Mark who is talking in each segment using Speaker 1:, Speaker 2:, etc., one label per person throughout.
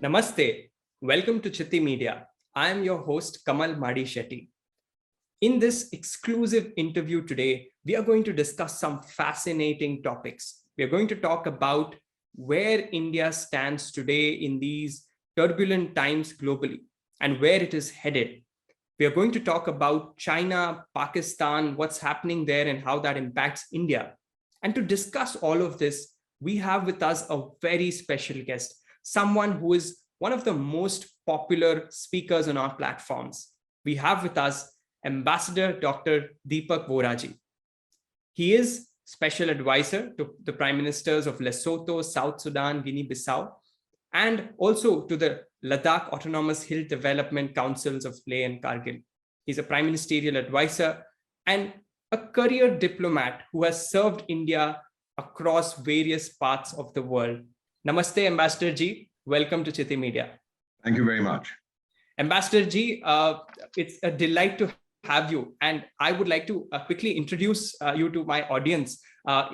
Speaker 1: Namaste. Welcome to Citti Media. I am your host Kamal Madi Shetty. In this exclusive interview today, we are going to discuss some fascinating topics. We are going to talk about where India stands today in these turbulent times globally and where it is headed. We are going to talk about China, Pakistan, what's happening there and how that impacts India. And to discuss all of this, we have with us a very special guest, someone who is one of the most popular speakers on our platforms. We have with us Ambassador Dr. Deepak Vohra ji. He is special advisor to the Prime Ministers of Lesotho, South Sudan, Guinea-Bissau, and also to the Ladakh Autonomous Hill Development Councils of Leh and Kargil. He's a Prime Ministerial advisor and a career diplomat who has served India across various parts of the world. Namaste, Ambassador ji. Welcome to Citti Media.
Speaker 2: Thank you very much.
Speaker 1: Ambassador ji, it's a delight to have you. And I would like to quickly introduce you to my audience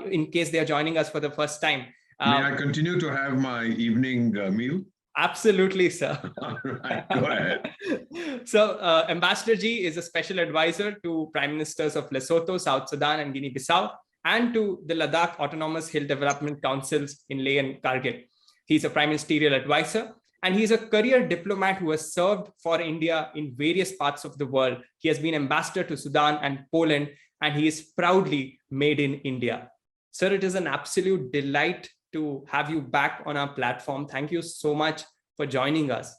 Speaker 1: in case they are joining us for the first time.
Speaker 2: May I continue to have my evening meal?
Speaker 1: Absolutely, sir.
Speaker 2: All right, go ahead.
Speaker 1: So, Ambassador ji is a special advisor to Prime Ministers of Lesotho, South Sudan, and Guinea-Bissau, and to the Ladakh Autonomous Hill Development Councils in Leh and Kargil. He's a Prime Ministerial advisor, and he's a career diplomat who has served for India in various parts of the world. He has been ambassador to Sudan and Poland, and he is proudly made in India. Sir, it is an absolute delight to have you back on our platform. Thank you so much for joining us.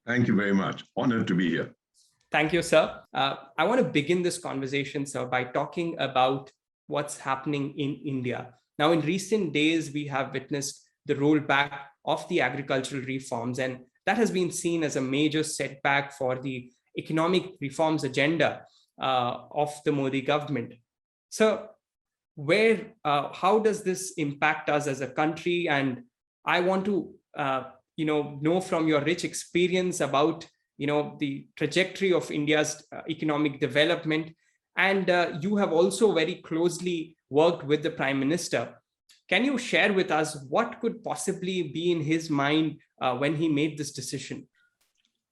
Speaker 2: Thank you very much. Honored to be here.
Speaker 1: Thank you, sir. I want to begin this conversation, sir, by talking about what's happening in India. Now, in recent days, we have witnessed the rollback of the agricultural reforms, and that has been seen as a major setback for the economic reforms agenda of the Modi government. So, how does this impact us as a country? And I want to, know from your rich experience about, the trajectory of India's economic development. And you have also very closely worked with the Prime Minister. Can you share with us what could possibly be in his mind when he made this decision?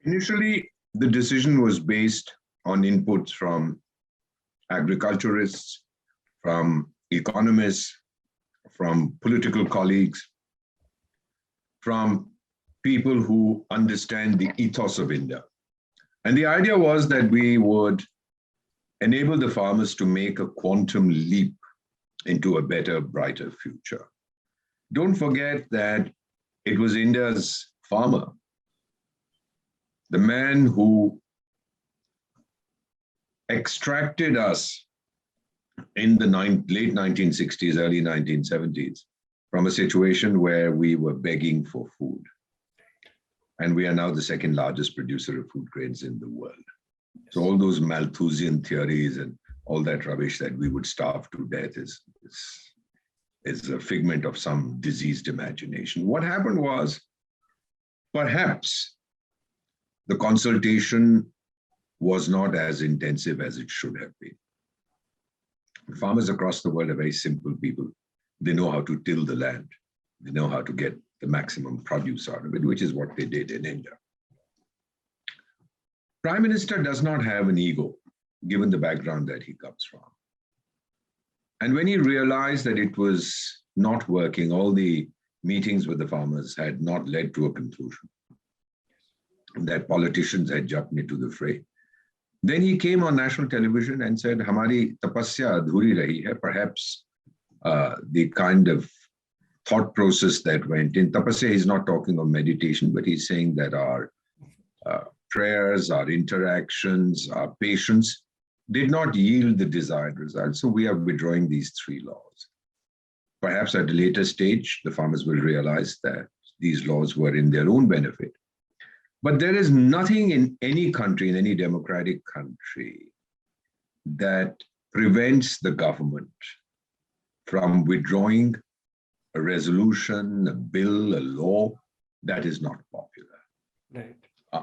Speaker 2: Initially, the decision was based on inputs from agriculturists, from economists, from political colleagues, from people who understand the ethos of India. And the idea was that we would enable the farmers to make a quantum leap into a better, brighter future. Don't forget that it was India's farmer, the man who extracted us in the late 1960s, early 1970s, from a situation where we were begging for food. And we are now the second largest producer of food grains in the world. So all those Malthusian theories and all that rubbish that we would starve to death is a figment of some diseased imagination. What happened was, perhaps the consultation was not as intensive as it should have been. Farmers across the world are very simple people. They know how to till the land. They know how to get the maximum produce out of it, which is what they did in India. Prime Minister does not have an ego, given the background that he comes from. And when he realized that it was not working, all the meetings with the farmers had not led to a conclusion, that politicians had jumped into the fray, then he came on national television and said, "Hamari tapasya adhuri rahi hai." Perhaps the kind of thought process that went in. Tapasya, he's not talking of meditation, but he's saying that our prayers, our interactions, our patience did not yield the desired result. So we are withdrawing these 3 laws. Perhaps at a later stage, the farmers will realize that these laws were in their own benefit. But there is nothing in any country, in any democratic country, that prevents the government from withdrawing a resolution, a bill, a law that is not popular.
Speaker 1: Right.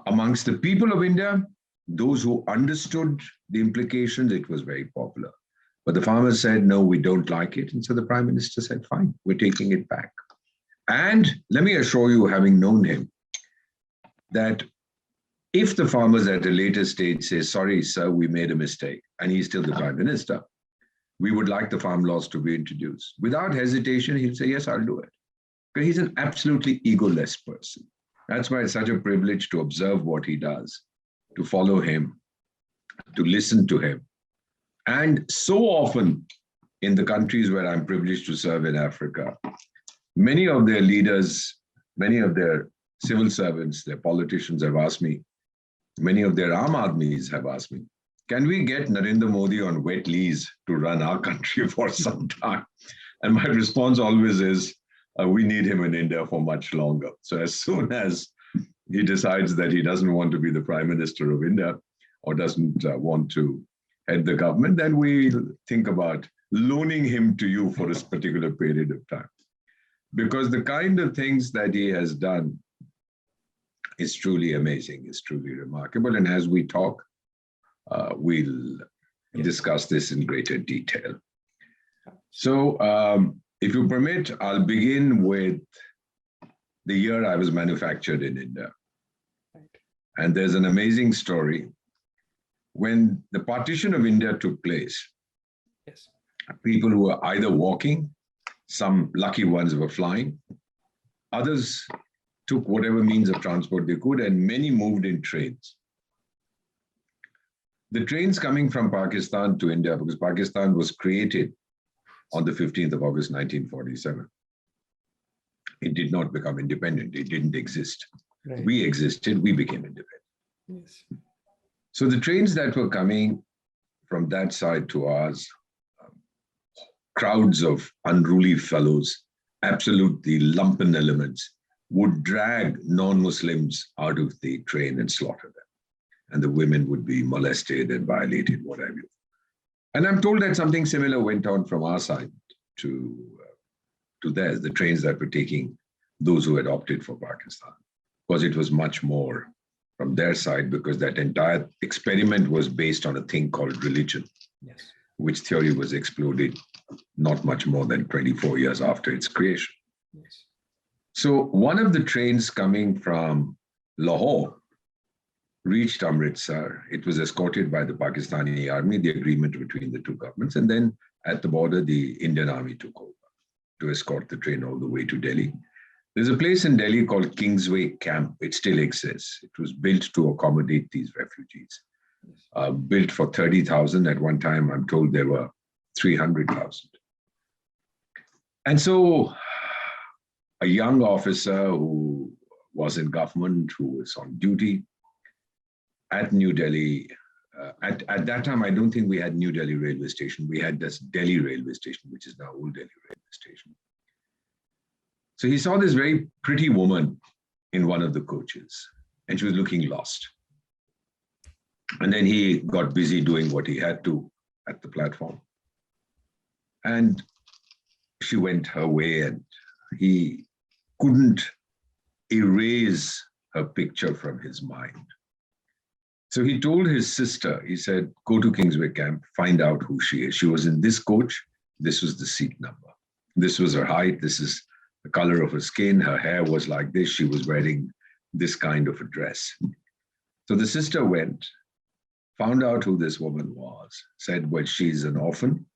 Speaker 2: Amongst the people of India, those who understood the implications, it was very popular. But the farmers said, no, we don't like it. And so the Prime Minister said, fine, we're taking it back. And let me assure you, having known him, that if the farmers at a later stage say, sorry, sir, we made a mistake, and he's still the prime minister, we would like the farm laws to be introduced. Without hesitation, he'll say, yes, I'll do it. Because he's an absolutely egoless person. That's why it's such a privilege to observe what he does, to follow him, to listen to him. And so often in the countries where I'm privileged to serve in Africa, many of their leaders, many of their civil servants, their politicians have asked me, many of their Aam Aadmis have asked me, can we get Narendra Modi on wet lease to run our country for some time? And my response always is, we need him in India for much longer. So as soon as he decides that he doesn't want to be the Prime Minister of India or doesn't want to head the government, then we'll think about loaning him to you for this particular period of time. Because the kind of things that he has done is truly amazing, is truly remarkable. And as we talk, we'll discuss this in greater detail. So if you permit, I'll begin with the year I was manufactured in India. And there's an amazing story. When the partition of India took place,
Speaker 1: Yes.
Speaker 2: people who were either walking, some lucky ones were flying, others took whatever means of transport they could, and many moved in trains. The trains coming from Pakistan to India, because Pakistan was created on the 15th of August, 1947. It did not become independent. It didn't exist.
Speaker 1: Right.
Speaker 2: We existed, we became independent.
Speaker 1: Yes.
Speaker 2: So the trains that were coming from that side to ours, crowds of unruly fellows, absolutely lumpen elements, would drag non-Muslims out of the train and slaughter them. And the women would be molested and violated, what have you. And I'm told that something similar went on from our side to theirs, the trains that were taking those who had opted for Pakistan, because it was much more from their side, because that entire experiment was based on a thing called religion,
Speaker 1: Yes.
Speaker 2: which theory was exploded not much more than 24 years after its creation.
Speaker 1: Yes.
Speaker 2: So one of the trains coming from Lahore reached Amritsar. It was escorted by the Pakistani army, the agreement between the two governments. And then at the border, the Indian army took over to escort the train all the way to Delhi. There's a place in Delhi called Kingsway Camp. It still exists. It was built to accommodate these refugees. Built for 30,000. At one time, I'm told there were 300,000. And so a young officer who was in government, who was on duty at New Delhi, at that time, I don't think we had New Delhi railway station. We had this Delhi railway station, which is now Old Delhi railway station. So he saw this very pretty woman in one of the coaches, and she was looking lost. And then he got busy doing what he had to at the platform. And she went her way, and he couldn't erase her picture from his mind. So he told his sister, he said, go to Kingsway Camp, find out who she is. She was in this coach. This was the seat number. This was her height. This is the color of her skin. Her hair was like this. She was wearing this kind of a dress. So the sister went, found out who this woman was, said, well, she's an orphan.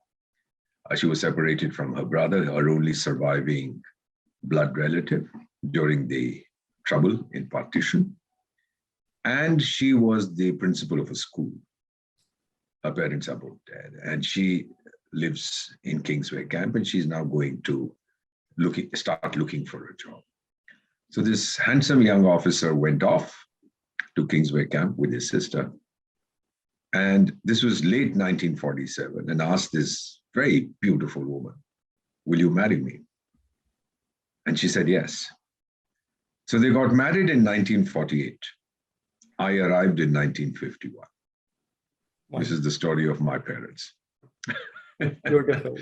Speaker 2: She was separated from her brother, her only surviving blood relative during the trouble in partition. And she was the principal of a school. Her parents are both dead. And she lives in Kingsway Camp, and she's now going to start looking for a job. So this handsome young officer went off to Kingsway Camp with his sister. And this was late 1947, and asked this very beautiful woman, will you marry me? And she said, yes. So they got married in 1948. I arrived in 1951. Wow. This is the story of my parents.
Speaker 1: Beautiful.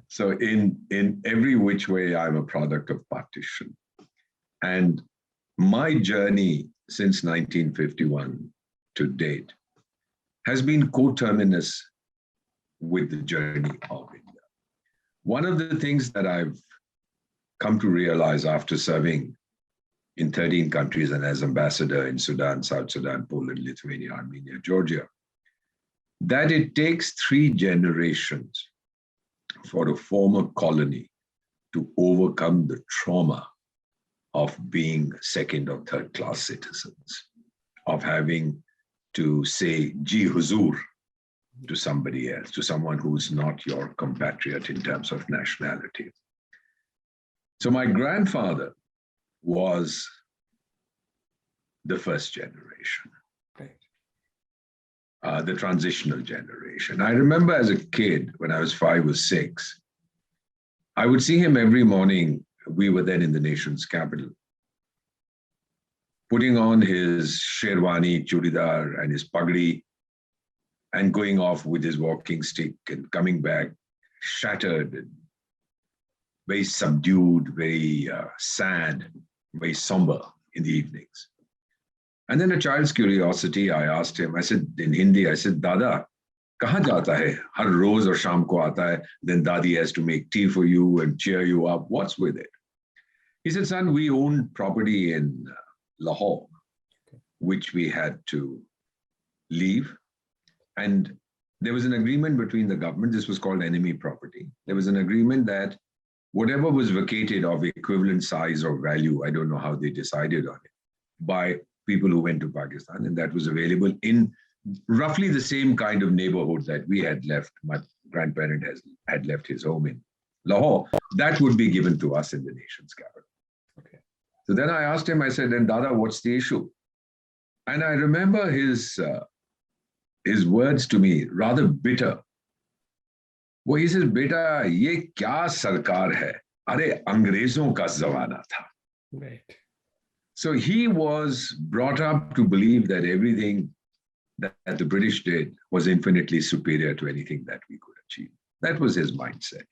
Speaker 2: So in every which way, I'm a product of partition. And my journey since 1951 to date has been coterminous with the journey of India. One of the things that I've come to realize after serving in 13 countries and as ambassador in Sudan, South Sudan, Poland, Lithuania, Armenia, Georgia, that it takes 3 generations for a former colony to overcome the trauma of being second or third class citizens, of having to say ji huzur to somebody else, to someone who's not your compatriot in terms of nationality. So my grandfather was the first generation, the transitional generation. I remember as a kid, when I was 5 or 6, I would see him every morning. We were then in the nation's capital, putting on his sherwani, churidar, and his pagdi, and going off with his walking stick and coming back shattered, and very subdued, very sad, very somber in the evenings. And then a child's curiosity, I asked him, I said, in Hindi, I said, Dada, kahan jata hai? Har roz aur sham ko aata hai. Then Dadi has to make tea for you and cheer you up. What's with it? He said, son, we owned property in Lahore, which we had to leave. And there was an agreement between the government. This was called enemy property. There was an agreement that whatever was vacated of equivalent size or value, I don't know how they decided on it, by people who went to Pakistan, and that was available in roughly the same kind of neighborhood that we had left. My grandparent had left his home in Lahore. That would be given to us in the nation's capital. Okay. So then I asked him, I said, then Dada, what's the issue? And I remember his words to me, rather bitter. Well, he says, beta, ye kya sarkar hai? Are अंग्रेजों का ज़माना था. Right. So he was brought up to believe that everything that the British did was infinitely superior to anything that we could achieve. That was his mindset.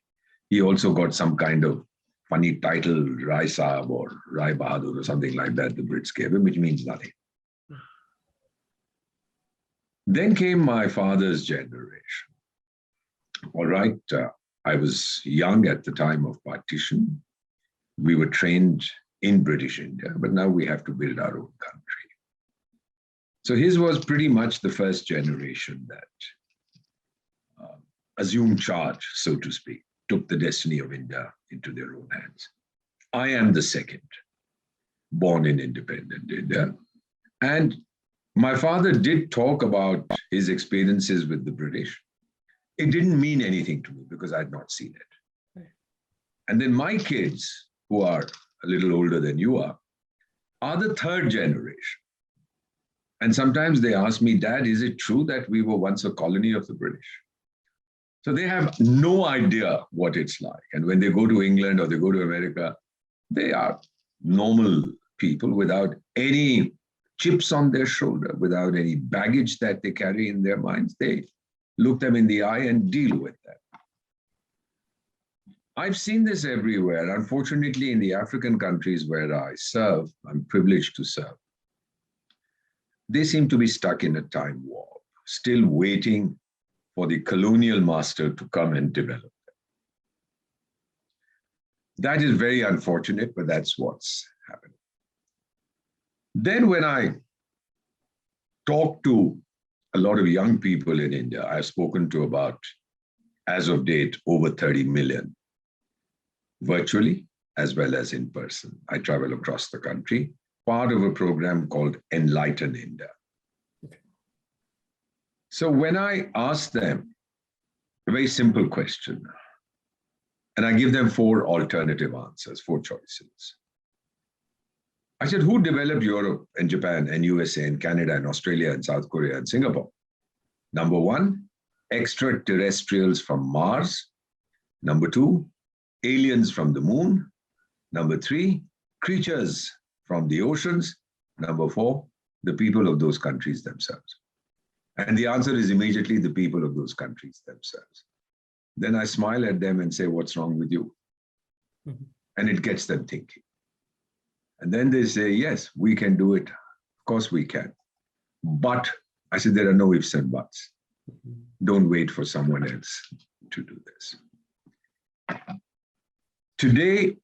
Speaker 2: He also got some kind of funny title, Rai Saab or Rai Bahadur or something like that the Brits gave him, which means nothing. Then came my father's generation. All right, I was young at the time of partition. We were trained in British India, but now we have to build our own country. So his was pretty much the first generation that assumed charge, so to speak, took the destiny of India into their own hands. I am the second, born in independent India. And my father did talk about his experiences with the British. It didn't mean anything to me because I had not seen it. And then my kids, who are a little older than you are the third generation. And sometimes they ask me, Dad, is it true that we were once a colony of the British? So they have no idea what it's like. And when they go to England or they go to America, they are normal people without any chips on their shoulder, without any baggage that they carry in their minds. They look them in the eye and deal with them. I've seen this everywhere. Unfortunately, in the African countries where I serve, I'm privileged to serve, they seem to be stuck in a time warp, still waiting for the colonial master to come and develop them. That is very unfortunate, but that's what's happening. Then when I talk to a lot of young people in India, I've spoken to about, as of date, over 30 million, virtually as well as in person. I travel across the country, part of a program called Enlighten India. Okay. So when I ask them a very simple question, and I give them 4 alternative answers, 4 choices. I said, who developed Europe and Japan and USA and Canada and Australia and South Korea and Singapore? Number 1, extraterrestrials from Mars. Number 2, aliens from the moon. Number 3, creatures from the oceans. Number 4, the people of those countries themselves. And the answer is immediately the people of those countries themselves. Then I smile at them and say, what's wrong with you? Mm-hmm. And it gets them thinking. And then they say, yes, we can do it. Of course we can. But I said, there are no ifs and buts. Mm-hmm. Don't wait for someone else to do this. Today,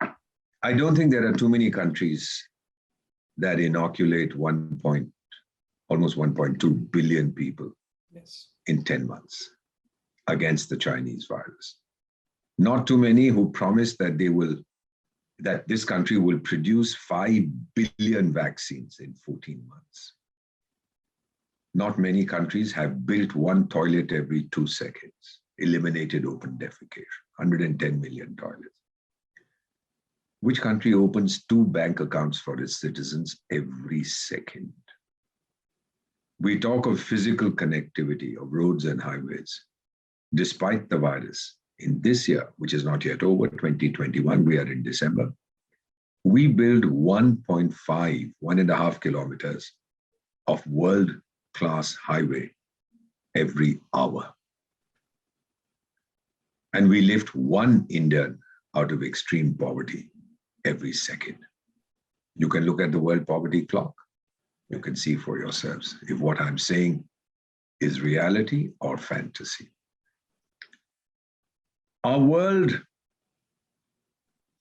Speaker 2: I don't think there are too many countries that inoculate almost 1.2 billion people
Speaker 1: Yes.
Speaker 2: in 10 months against the Chinese virus. Not too many who promise that this country will produce 5 billion vaccines in 14 months. Not many countries have built one toilet every 2 seconds, eliminated open defecation, 110 million toilets. Which country opens 2 bank accounts for its citizens every second? We talk of physical connectivity of roads and highways. Despite the virus, in this year, which is not yet over, 2021, we are in December, we build 1.5 kilometers of world-class highway every hour. And we lift 1 Indian out of extreme poverty every second. You can look at the world poverty clock. You can see for yourselves if what I'm saying is reality or fantasy. Our world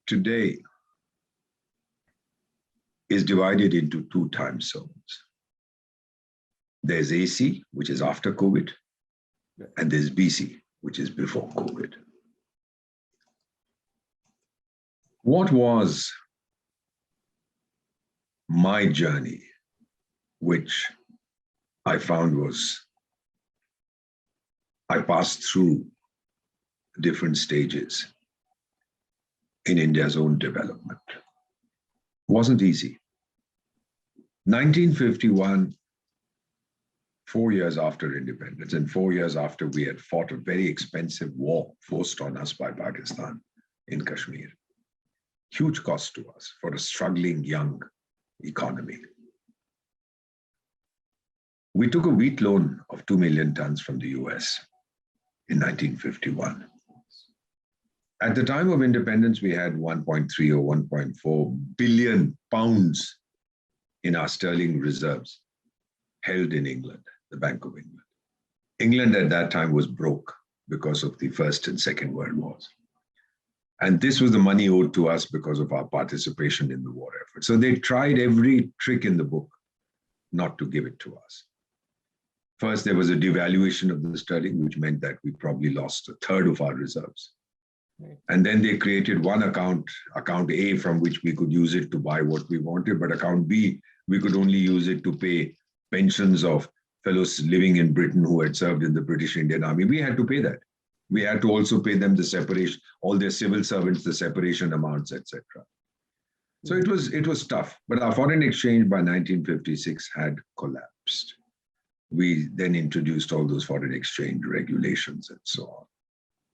Speaker 2: today is divided into 2 time zones. There's AC, which is after COVID, and there's BC, which is before COVID. What was my journey, which I found was, I passed through different stages in India's own development. Wasn't easy. 1951, 4 years after independence, and 4 years after we had fought a very expensive war forced on us by Pakistan in Kashmir. Huge cost to us for a struggling young economy. We took a wheat loan of 2 million tons from the US in 1951. At the time of independence, we had 1.3 or 1.4 billion pounds in our sterling reserves held in England, the Bank of England. England at that time was broke because of the First and Second World Wars. And this was the money owed to us because of our participation in the war effort. So they tried every trick in the book not to give it to us. First, there was a devaluation of the sterling, which meant that we probably lost a third of our reserves. Right. And then they created one account A, from which we could use it to buy what we wanted, but account B, we could only use it to pay pensions of fellows living in Britain who had served in the British Indian Army. We had to pay that. We had to also pay them the separation, all their civil servants, the separation amounts, etc. So it was tough, but our foreign exchange by 1956 had collapsed. We then introduced all those foreign exchange regulations and so on.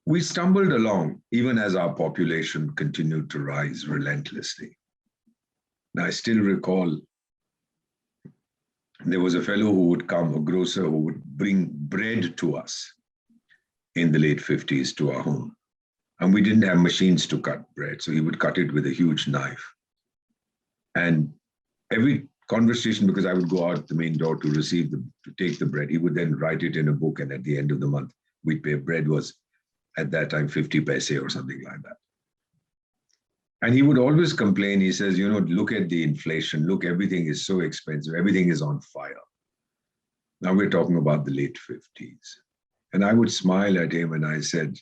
Speaker 2: We stumbled along, even as our population continued to rise relentlessly. Now, I still recall there was a fellow who would come, a grocer who would bring bread to us in the late 50s to our home. And we didn't have machines to cut bread, so he would cut it with a huge knife. And every conversation, because I would go out the main door to take the bread, he would then write it in a book, and at the end of the month, we'd pay. Bread was, at that time, 50 paise or something like that. And he would always complain. He says, look at the inflation. Look, everything is so expensive. Everything is on fire. Now we're talking about the late 50s. And I would smile at him and I said,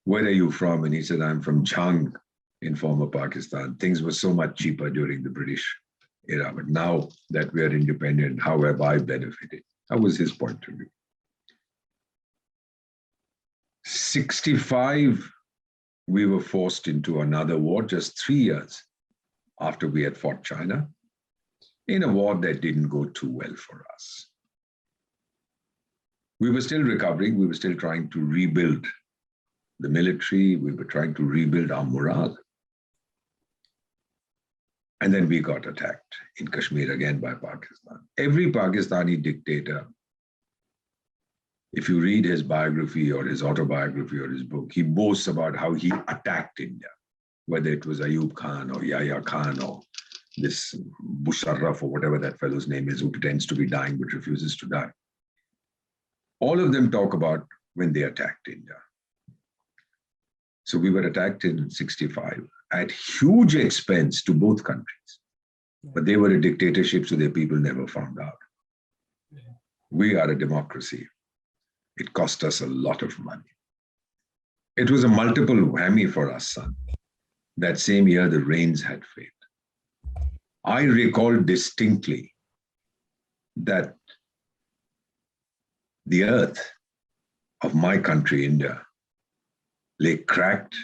Speaker 2: where are you from? And he said, I'm from Jhang in former Pakistan. Things were so much cheaper during the British era. But now that we are independent, how have I benefited? That was his point of view. 65, we were forced into another war just 3 years after we had fought China, in a war that didn't go too well for us. We were still recovering. We were still trying to rebuild the military. We were trying to rebuild our morale. And then we got attacked in Kashmir again by Pakistan. Every Pakistani dictator, if you read his biography or his autobiography or his book, he boasts about how he attacked India, whether it was Ayub Khan or Yahya Khan or this Musharraf or whatever that fellow's name is, who pretends to be dying but refuses to die. All of them talk about when they attacked India. So we were attacked in 65 at huge expense to both countries. but they were a dictatorship, so their people never found out. We are a democracy. It cost us a lot of money. It was a multiple whammy for us, son. That same year, the rains had failed. I recall distinctly that the earth of my country, India, lay cracked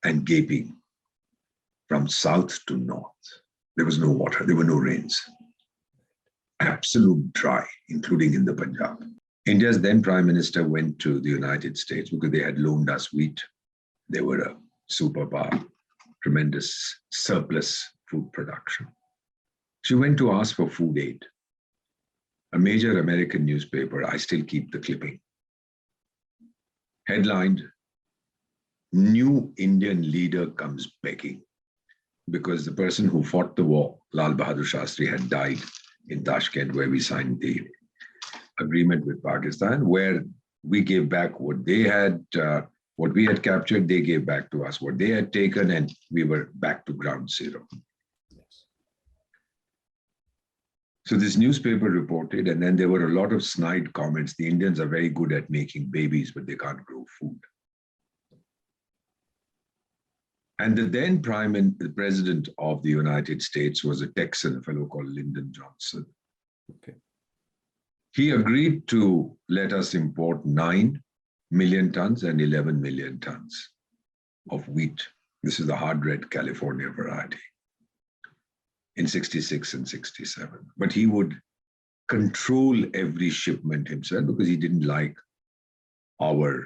Speaker 2: and gaping from south to north. There was no water, there were no rains. Absolute dry, including in the Punjab. India's then Prime Minister went to the United States because they had loaned us wheat. They were a superpower, tremendous surplus food production. She went to ask for food aid. A major American newspaper, I still keep the clipping, headlined, "New Indian leader comes begging," because the person who fought the war, Lal Bahadur Shastri, had died in Tashkent, where we signed the agreement with Pakistan, where we gave back what they had, what we had captured, they gave back to us what they had taken, and we were back to ground zero. So this newspaper reported, and then there were a lot of snide comments. The Indians are very good at making babies, but they can't grow food. And the then President of the United States was a Texan, a fellow called Lyndon Johnson.
Speaker 1: Okay.
Speaker 2: He agreed to let us import 9 million tons and 11 million tons of wheat. This is the hard red California variety in 66 and 67. But he would control every shipment himself because he didn't like our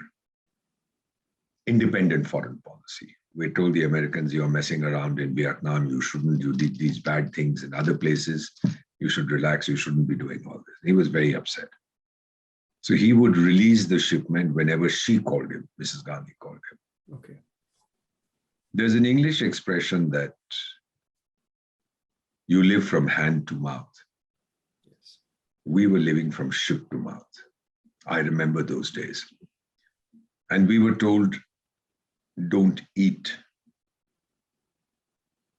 Speaker 2: independent foreign policy. We told the Americans, "You're messing around in Vietnam, you shouldn't, you did these bad things in other places, you should relax, you shouldn't be doing all this." He was very upset. So he would release the shipment whenever she called him, Mrs. Gandhi called him.
Speaker 1: Okay.
Speaker 2: There's an English expression that you live from hand to mouth.
Speaker 1: Yes.
Speaker 2: We were living from ship to mouth. I remember those days. And we were told, don't eat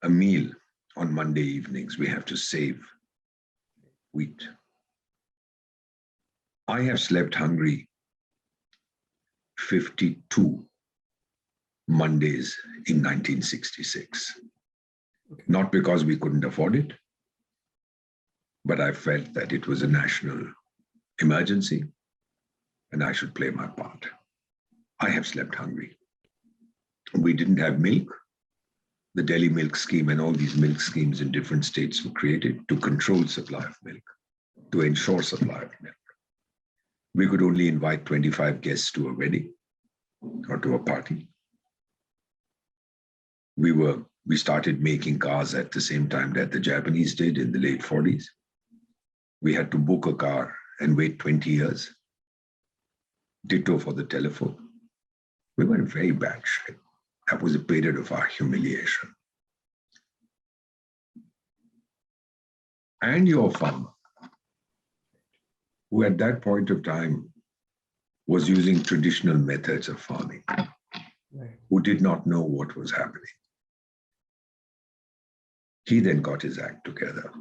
Speaker 2: a meal on Monday evenings. We have to save wheat. I have slept hungry 52 Mondays in 1966.
Speaker 1: Okay.
Speaker 2: Not because we couldn't afford it, but I felt that it was a national emergency and I should play my part. I have slept hungry. We didn't have milk. The Delhi milk scheme and all these milk schemes in different states were created to control supply of milk, to ensure supply of milk. We could only invite 25 guests to a wedding or to a party. We started making cars at the same time that the Japanese did in the late 40s. We had to book a car and wait 20 years. Ditto for the telephone. We were in very bad shape. That was a period of our humiliation. And your farmer, who at that point of time was using traditional methods of farming,
Speaker 1: Right.
Speaker 2: who did not know what was happening. He then got his act together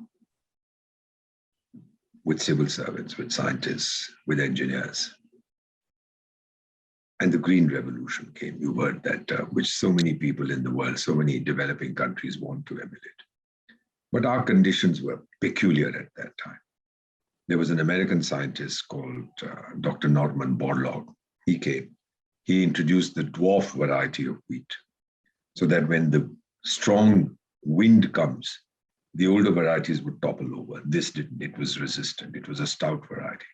Speaker 2: with civil servants, with scientists, with engineers. And the Green Revolution came. You heard that, which so many people in the world, so many developing countries want to emulate. But our conditions were peculiar at that time. There was an American scientist called Dr. Norman Borlaug. He came. He introduced the dwarf variety of wheat so that when the strong wind comes, the older varieties would topple over. This didn't. It was resistant. It was a stout variety.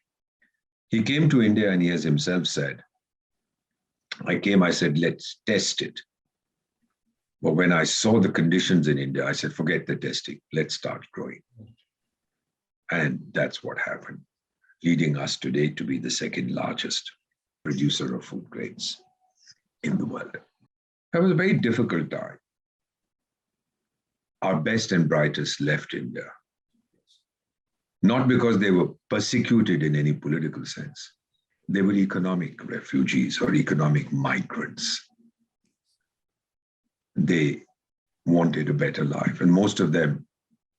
Speaker 2: He came to India and he has himself said, I said, let's test it. But when I saw the conditions in India, I said, forget the testing. Let's start growing. And that's what happened, leading us today to be the second largest producer of food grains in the world. That was a very difficult time. Our best and brightest left India, not because they were persecuted in any political sense. They were economic refugees or economic migrants. They wanted a better life, and most of them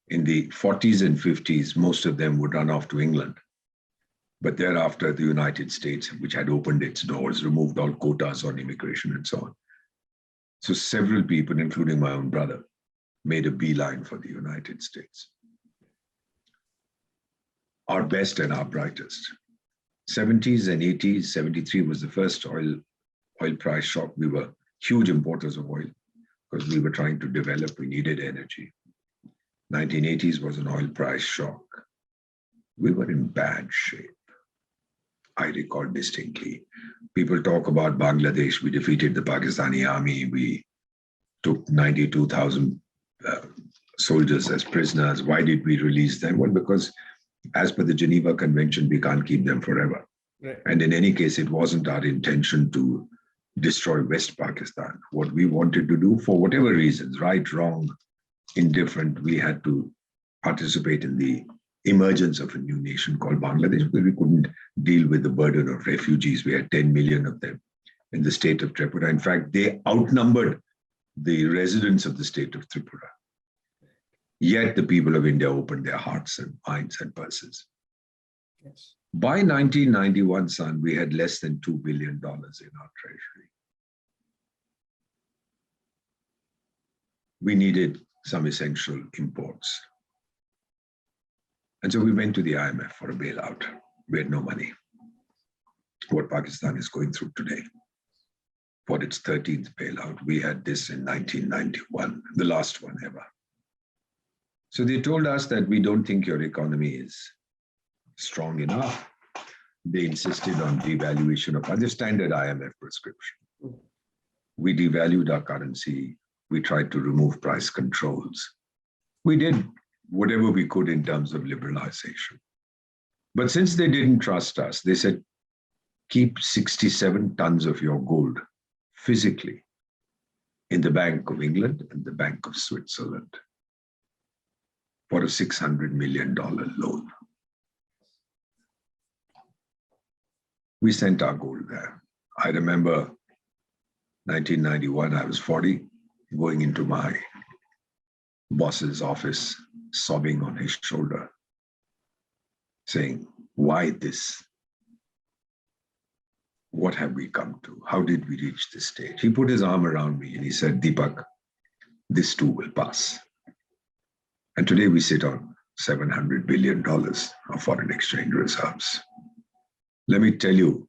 Speaker 2: In the 40s and 50s, most of them would run off to England. But thereafter, the United States, which had opened its doors, removed all quotas on immigration and so on. So several people, including my own brother, made a beeline for the United States. Our best and our brightest. 70s and 80s, 73 was the first oil price shock. We were huge importers of oil because we were trying to develop, we needed energy. 1980s was an oil price shock. We were in bad shape. I recall distinctly. People talk about Bangladesh. We defeated the Pakistani army. We took 92,000 soldiers as prisoners. Why did we release them? Well, because as per the Geneva Convention, we can't keep them forever.
Speaker 1: Right.
Speaker 2: And in any case, it wasn't our intention to destroy West Pakistan. What we wanted to do, for whatever reasons, right, wrong, indifferent, we had to participate in the emergence of a new nation called Bangladesh, because we couldn't deal with the burden of refugees. We had 10 million of them in the state of Tripura. In fact, they outnumbered the residents of the state of Tripura. Yet the people of India opened their hearts and minds and purses.
Speaker 1: Yes.
Speaker 2: By 1991, son, we had less than $2 billion in our treasury. We needed some essential imports. And so we went to the IMF for a bailout. We had no money. What Pakistan is going through today, for its 13th bailout, we had this in 1991, the last one ever. So they told us that we don't think your economy is strong enough. They insisted on devaluation of the standard IMF prescription. We devalued our currency. We tried to remove price controls. We did whatever we could in terms of liberalization. But since they didn't trust us, they said, keep 67 tons of your gold physically in the Bank of England and the Bank of Switzerland for a $600 million loan. We sent our gold there. I remember 1991, I was 40, going into my boss's office, sobbing on his shoulder, saying, why this? What have we come to? How did we reach this stage? He put his arm around me and he said, Deepak, this too will pass. And today we sit on $700 billion of foreign exchange reserves. Let me tell you,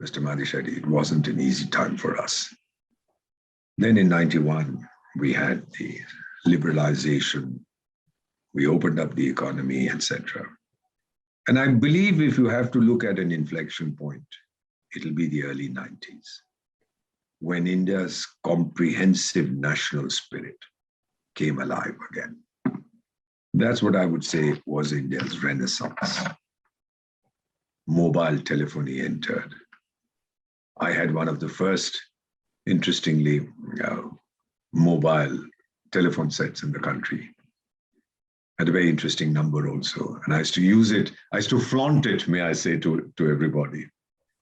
Speaker 2: Mr. Madishetty, it wasn't an easy time for us. Then in 91, we had the liberalization. We opened up the economy, etc. And I believe if you have to look at an inflection point, it'll be the early 90s, when India's comprehensive national spirit came alive again. That's what I would say was India's renaissance. Mobile telephony entered. I had one of the first, interestingly, mobile telephone sets in the country. Had a very interesting number also. And I used to use it, I used to flaunt it, may I say, to everybody.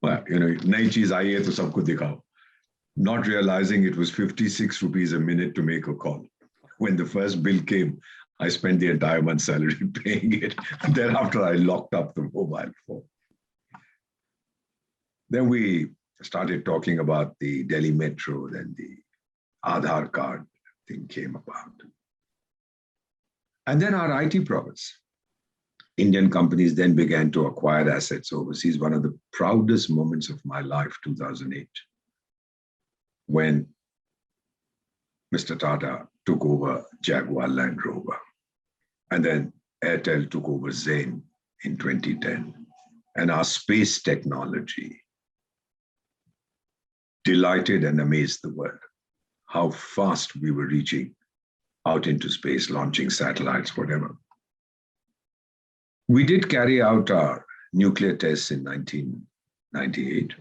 Speaker 2: Well, you know, nayi cheez aayi hai to sabko dikhao. Not realizing it was 56 rupees a minute to make a call. When the first bill came, I spent the entire month's salary paying it. And thereafter, I locked up the mobile phone. Then we started talking about the Delhi Metro, then the Aadhaar card thing came about. And then our IT prowess. Indian companies then began to acquire assets overseas. One of the proudest moments of my life, 2008, when Mr. Tata took over Jaguar Land Rover. And then Airtel took over Zain in 2010. And our space technology delighted and amazed the world. How fast we were reaching out into space, launching satellites, whatever. We did carry out our nuclear tests in 1998.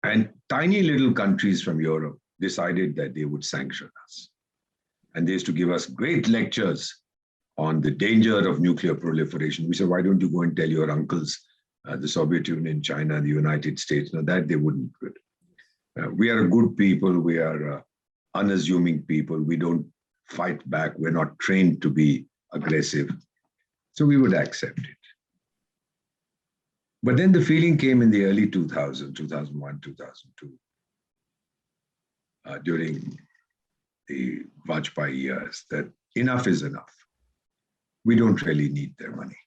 Speaker 2: And tiny little countries from Europe decided that they would sanction us. And they used to give us great lectures on the danger of nuclear proliferation. We said, why don't you go and tell your uncles, the Soviet Union, China, the United States? No, that they wouldn't do it. We are a good people. We are unassuming people. We don't fight back. We're not trained to be aggressive. So we would accept it. But then the feeling came in the early 2000, 2001, 2002, during the Vajpayee years, that enough is enough. We don't really need their money.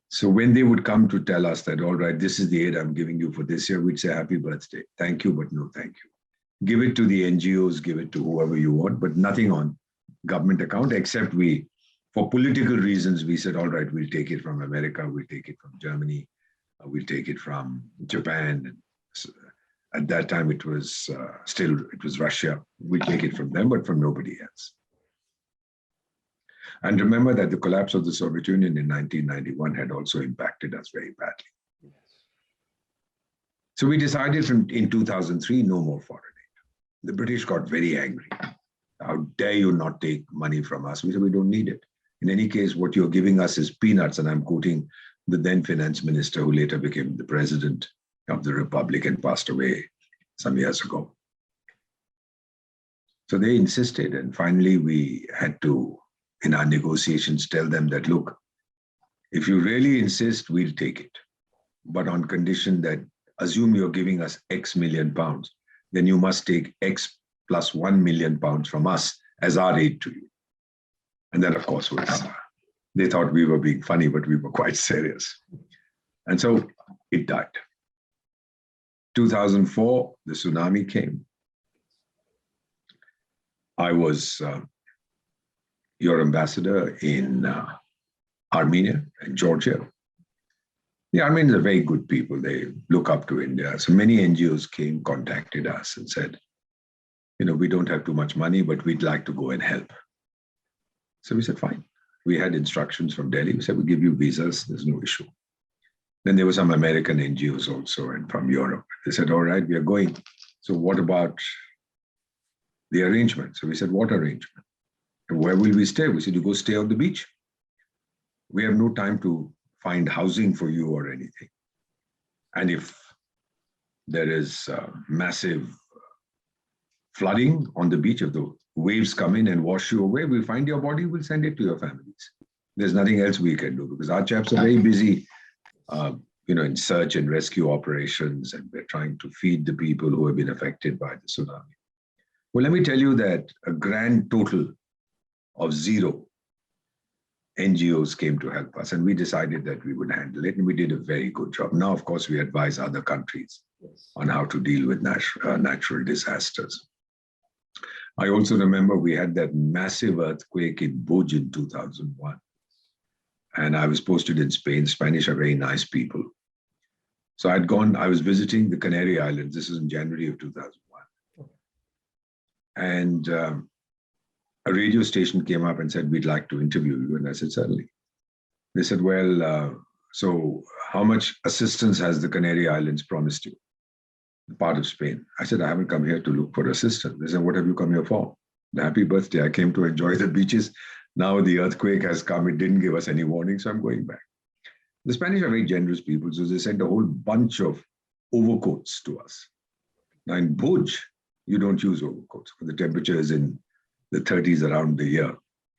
Speaker 2: So when they would come to tell us that, all right, this is the aid I'm giving you for this year, we'd say, happy birthday. Thank you, but no thank you. Give it to the NGOs, give it to whoever you want, but nothing on government account, except for political reasons, we said, all right, we'll take it from America, we'll take it from Germany, we'll take it from Japan. At that time, it was Russia. We'll take it from them, but from nobody else. And remember that the collapse of the Soviet Union in 1991 had also impacted us very badly. Yes. So we decided in 2003, no more foreign aid. The British got very angry. How dare you not take money from us? We said, we don't need it. In any case, what you're giving us is peanuts. And I'm quoting the then finance minister who later became the president of the Republic and passed away some years ago. So they insisted. And finally, we had to, in our negotiations, tell them that, look, if you really insist, we'll take it. But on condition that, assume you're giving us X million pounds, then you must take X plus 1 million pounds from us as our aid to you. And that, of course, was, they thought we were being funny, but we were quite serious. And so it died. 2004, the tsunami came. I was your ambassador in Armenia and Georgia. The Armenians are very good people. They look up to India. So many NGOs came, contacted us and said, we don't have too much money, but we'd like to go and help. So we said, fine. We had instructions from Delhi. We said, we'll give you visas. There's no issue. Then there were some American NGOs also and from Europe. They said, all right, we are going. So what about the arrangement? So we said, what arrangement? And where will we stay? We said, you go stay on the beach. We have no time to find housing for you or anything. And if there is massive flooding on the beach, if the waves come in and wash you away, we'll find your body, we'll send it to your families. There's nothing else we can do because our chaps are very busy, in search and rescue operations, and we're trying to feed the people who have been affected by the tsunami. Well, let me tell you that a grand total of 0 NGOs came to help us, and we decided that we would handle it, and we did a very good job. Now, of course, we advise other countries on how to deal with natural disasters. I also remember we had that massive earthquake in Bhuj in 2001. And I was posted in Spain. Spanish are very nice people. So I was visiting the Canary Islands. This is in January of 2001. And a radio station came up and said, we'd like to interview you. And I said, certainly. They said, well, so how much assistance has the Canary Islands promised you? The part of Spain. I said, I haven't come here to look for assistance. They said, what have you come here for? Happy birthday. I came to enjoy the beaches. Now the earthquake has come. It didn't give us any warning, so I'm going back. The Spanish are very generous people, so they sent a whole bunch of overcoats to us. Now in Bhuj, you don't use overcoats. The temperature is in the 30s around the year.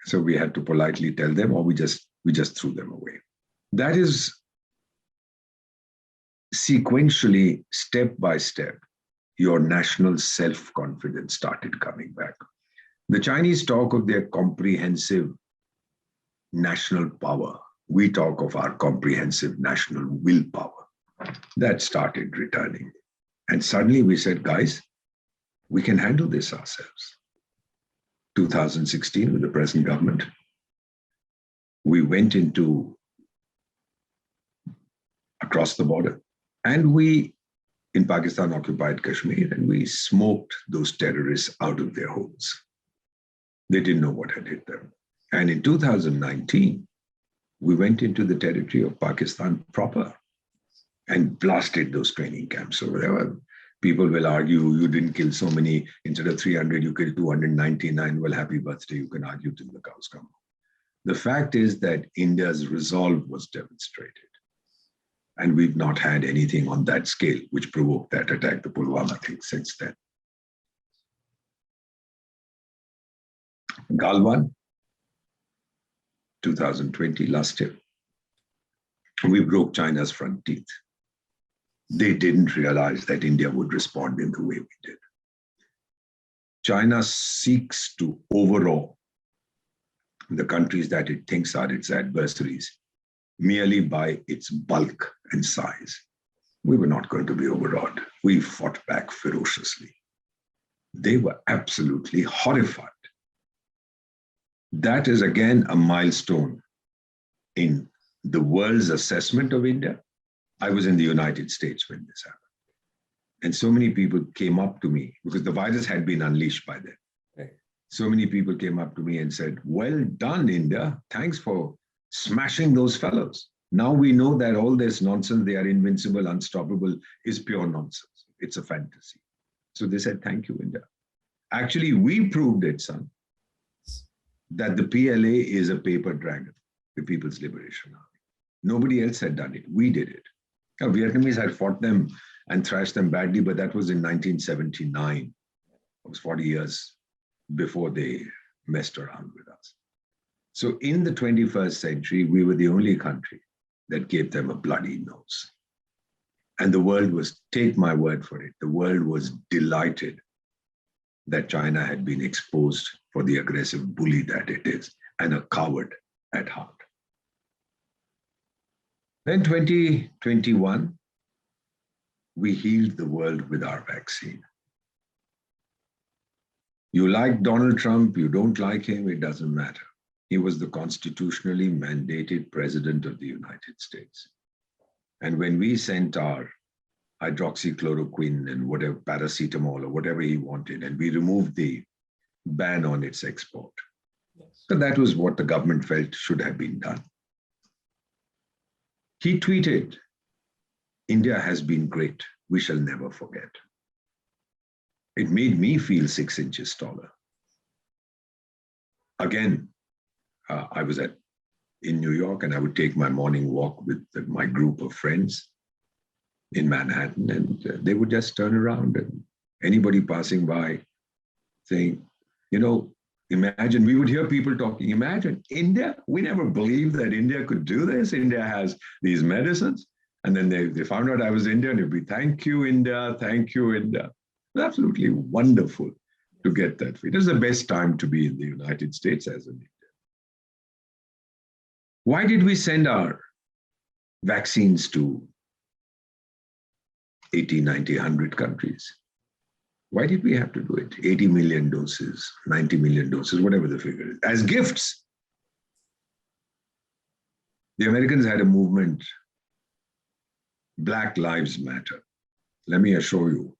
Speaker 2: So we had to politely tell them, or we just threw them away. That is sequentially, step by step, your national self-confidence started coming back. The Chinese talk of their comprehensive national power. We talk of our comprehensive national willpower. That started returning. And suddenly we said, guys, we can handle this ourselves. 2016, with the present government, we went across the border, and we, in Pakistan, occupied Kashmir, and we smoked those terrorists out of their homes. They didn't know what had hit them. And in 2019, we went into the territory of Pakistan proper and blasted those training camps over there. People will argue, you didn't kill so many, instead of 300, you killed 299. Well, happy birthday, you can argue till the cows come home. The fact is that India's resolve was demonstrated. And we've not had anything on that scale which provoked that attack, the Pulwama thing, since then. Galwan, 2020, last year. We broke China's front teeth. They didn't realize that India would respond in the way we did. China seeks to overawe the countries that it thinks are its adversaries merely by its bulk and size. We were not going to be overawed. We fought back ferociously. They were absolutely horrified. That is again a milestone in the world's assessment of India. I was in the United States when this happened. And so many people came up to me because the virus had been unleashed by then. Right. So many people came up to me and said, well done, India. Thanks for smashing those fellows. Now we know that all this nonsense, they are invincible, unstoppable, is pure nonsense. It's a fantasy. So they said, thank you, India. Actually, we proved it, son, that the PLA is a paper dragon, the People's Liberation Army. Nobody else had done it. We did it. Now, Vietnamese had fought them and thrashed them badly, but that was in 1979. It was 40 years before they messed around with us. So in the 21st century, we were the only country that gave them a bloody nose. And the world was, take my word for it, the world was delighted that China had been exposed for the aggressive bully that it is and a coward at heart. Then 2021, we healed the world with our vaccine. You like Donald Trump, you don't like him, it doesn't matter. He was the constitutionally mandated president of the United States. And when we sent our hydroxychloroquine and whatever, paracetamol or whatever he wanted, and we removed the ban on its export. Yes. So that was what the government felt should have been done. He tweeted, India has been great. We shall never forget. It made me feel 6 inches taller. Again, I was in New York and I would take my morning walk with my group of friends in Manhattan, and they would just turn around and anybody passing by saying, you know, imagine, we would hear people talking, imagine India, we never believed that India could do this. India has these medicines. And then they found out I was Indian. It'd be, thank you, India. Thank you, India. It was absolutely wonderful to get that. It was the best time to be in the United States as an Indian. Why did we send our vaccines to 80, 90, 100 countries? Why did we have to do it? 80 million doses, 90 million doses, whatever the figure is, as gifts. The Americans had a movement, Black Lives Matter. Let me assure you,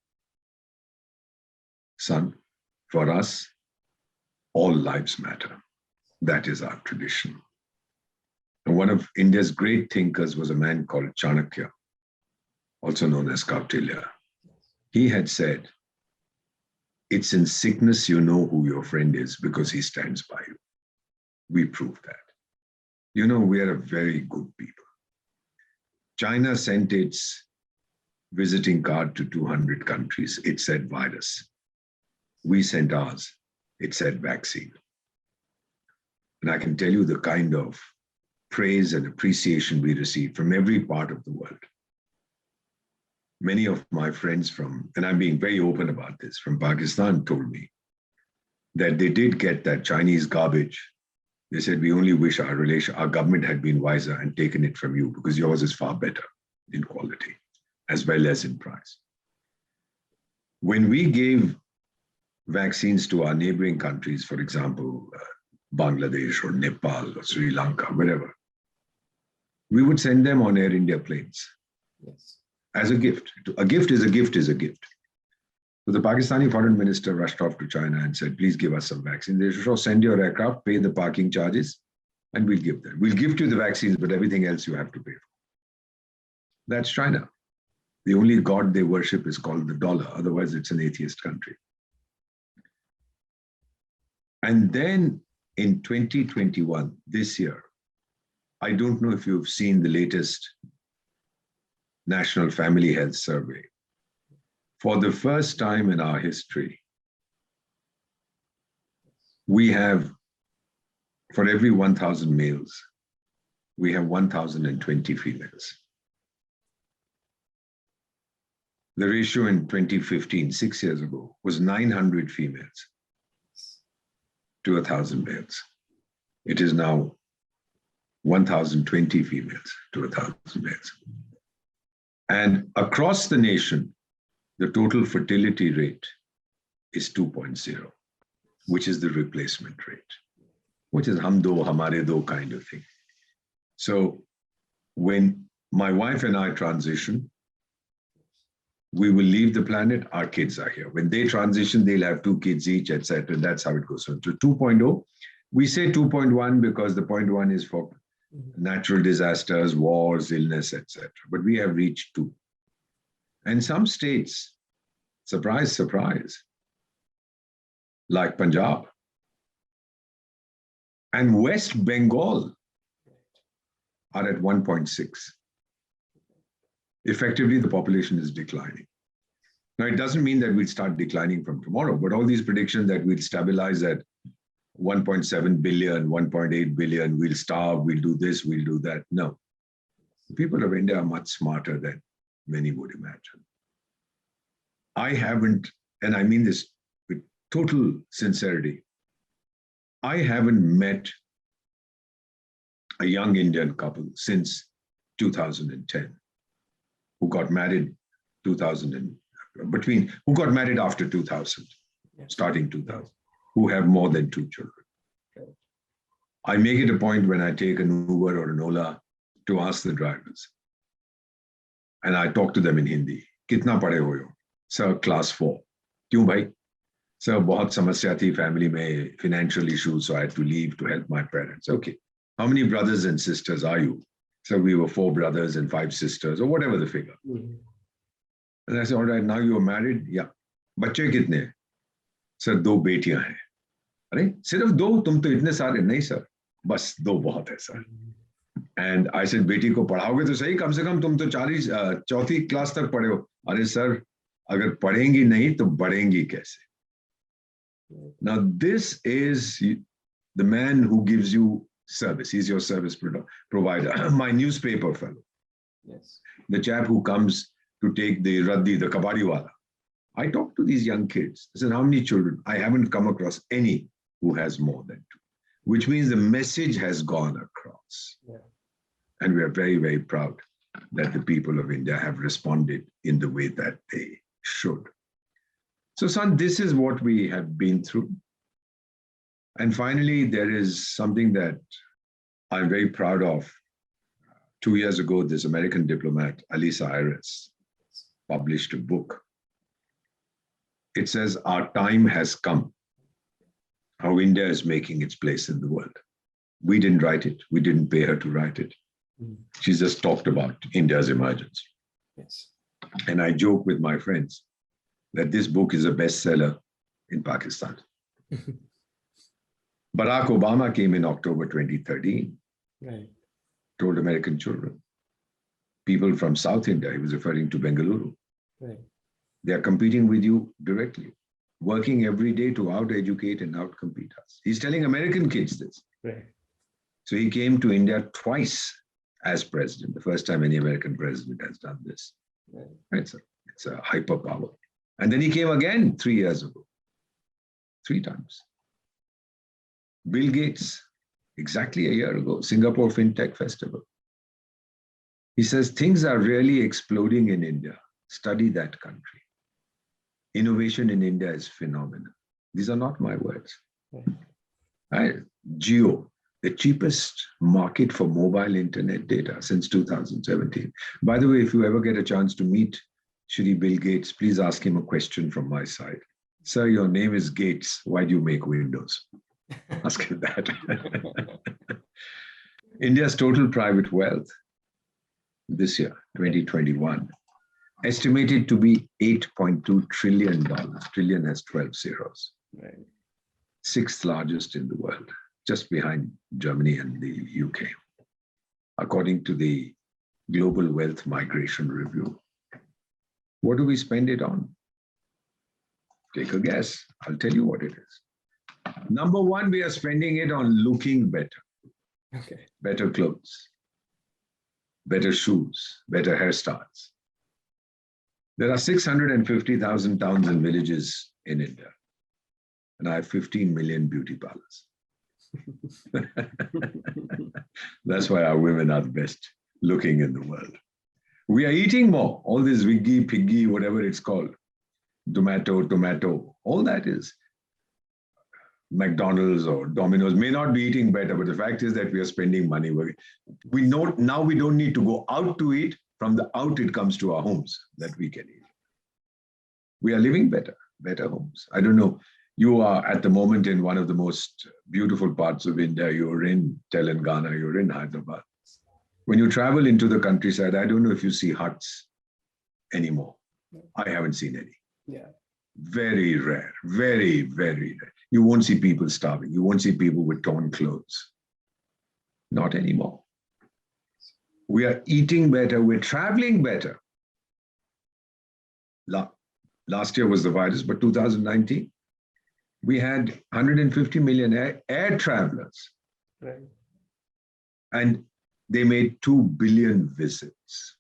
Speaker 2: son, for us, all lives matter. That is our tradition. And one of India's great thinkers was a man called Chanakya, also known as Kautilya. He had said, it's in sickness you know who your friend is because he stands by you. We proved that. You know, we are a very good people. China sent its visiting card to 200 countries. It said virus. We sent ours. It said vaccine. And I can tell you the kind of praise and appreciation we received from every part of the world. Many of my friends from, and I'm being very open about this, from Pakistan told me that they did get that Chinese garbage. They said, we only wish our government had been wiser and taken it from you because yours is far better in quality as well as in price. When we gave vaccines to our neighboring countries, for example, Bangladesh or Nepal or Sri Lanka, wherever, we would send them on Air India planes. Yes. As a gift. A gift is a gift is a gift. So the Pakistani foreign minister rushed off to China and said, please give us some vaccines. They should send your aircraft, pay the parking charges, and we'll give them. We'll give you the vaccines, but everything else you have to pay for. That's China. The only god they worship is called the dollar. Otherwise, it's an atheist country. And then in 2021, this year, I don't know if you've seen the latest National Family Health Survey. For the first time in our history, we have for every 1,000 males, we have 1,020 females. The ratio in 2015, 6 years ago, was 900 females to 1,000 males. It is now 1,020 females to 1,000 males. And across the nation, the total fertility rate is 2.0, which is the replacement rate, which is hum do, hamare do kind of thing. So when my wife and I transition, we will leave the planet, our kids are here. When they transition, they'll have 2 kids each, etc. That's how it goes. So to 2.0, we say 2.1 because the 0.1 is for natural disasters, wars, illness, etc. But we have reached 2. And some states, surprise, surprise, like Punjab and West Bengal are at 1.6. Effectively, the population is declining. Now, it doesn't mean that we'll start declining from tomorrow, but all these predictions that we'll stabilize at 1.7 billion, 1.8 billion, we'll starve, we'll do this, we'll do that. No. The people of India are much smarter than many would imagine. I haven't, and I mean this with total sincerity, I haven't met a young Indian couple since 2010 who got married who got married after 2000, starting 2000, who have more than 2 children.
Speaker 1: Okay.
Speaker 2: I make it a point when I take an Uber or an Ola to ask the drivers. And I talk to them in Hindi. Kitna pade ho yo? Sir, class 4. Kyun bhai? Sir, bahut samasya thi family mein, financial issues, so I had to leave to help my parents. Okay. How many brothers and sisters are you? So we were 4 brothers and 5 sisters, or whatever the figure. Mm-hmm. And I said, all right, now you are married? Yeah. Bacche kitne? Sir, 2 betiyan hain. Are? Sirf 2? Tum to itne sare? Nahi sir. Bas 2 bahut hai sir. And I said, beti ko padhaoge to sahi, kam se kam tum to 4th class tak padhe ho. Are sir, agar padhengi nahi to badhengi kaise? Now this is the man who gives you service. He's your service provider. My newspaper fellow.
Speaker 1: Yes.
Speaker 2: The chap who comes to take the raddi, the kabadi wala. I talk to these young kids. I said, how many children? I haven't come across any who has more than 2, which means the message has gone across. Yeah. And we are very, very proud that the people of India have responded in the way that they should. So, son, this is what we have been through. And finally, there is something that I'm very proud of. 2 years ago, this American diplomat, Alisa Iris, published a book. It says, our time has come. How India is making its place in the world. We didn't write it. We didn't pay her to write it. She just talked about India's emergence.
Speaker 1: Yes.
Speaker 2: And I joke with my friends that this book is a bestseller in Pakistan. Barack Obama came in October 2013,
Speaker 1: right.
Speaker 2: Told American children, people from South India, he was referring to Bengaluru,
Speaker 1: right.
Speaker 2: They are competing with you directly, working every day to out-educate and out-compete us. He's telling American kids this.
Speaker 1: Right.
Speaker 2: So he came to India twice as president, the first time any American president has done this. Right. It's a hyperpower. And then he came again 3 years ago, 3 times. Bill Gates, exactly a year ago, Singapore FinTech Festival. He says, things are really exploding in India. Study that country. Innovation in India is phenomenal. These are not my words. Right? Geo, the cheapest market for mobile internet data since 2017. By the way, if you ever get a chance to meet Shri Bill Gates, please ask him a question from my side. Sir, your name is Gates. Why do you make windows? Ask him that. India's total private wealth this year, 2021, estimated to be $8.2 trillion. Trillion has 12 zeros.
Speaker 1: Right.
Speaker 2: 6th largest in the world, just behind Germany and the UK, according to the Global Wealth Migration Review. What do we spend it on? Take a guess. I'll tell you what it is. Number one, we are spending it on looking better.
Speaker 1: Okay.
Speaker 2: Better clothes, better shoes, better hairstyles. There are 650,000 towns and villages in India, and I have 15 million beauty parlors. That's why our women are the best looking in the world. We are eating more, all this wiggy, piggy, whatever it's called, tomato, all that is. McDonald's or Domino's may not be eating better, but the fact is that we are spending money. We know now we don't need to go out to eat. From the out, it comes to our homes that we can eat. We are living better homes. I don't know. You are at the moment in one of the most beautiful parts of India. You're in Telangana, you're in Hyderabad. When you travel into the countryside, I don't know if you see huts anymore. I haven't seen any.
Speaker 1: Yeah.
Speaker 2: Very rare, very, very rare. You won't see people starving. You won't see people with torn clothes. Not anymore. We are eating better. We're traveling better. Last year was the virus, but 2019, we had 150 million air travelers.
Speaker 1: Right.
Speaker 2: And they made 2 billion visits.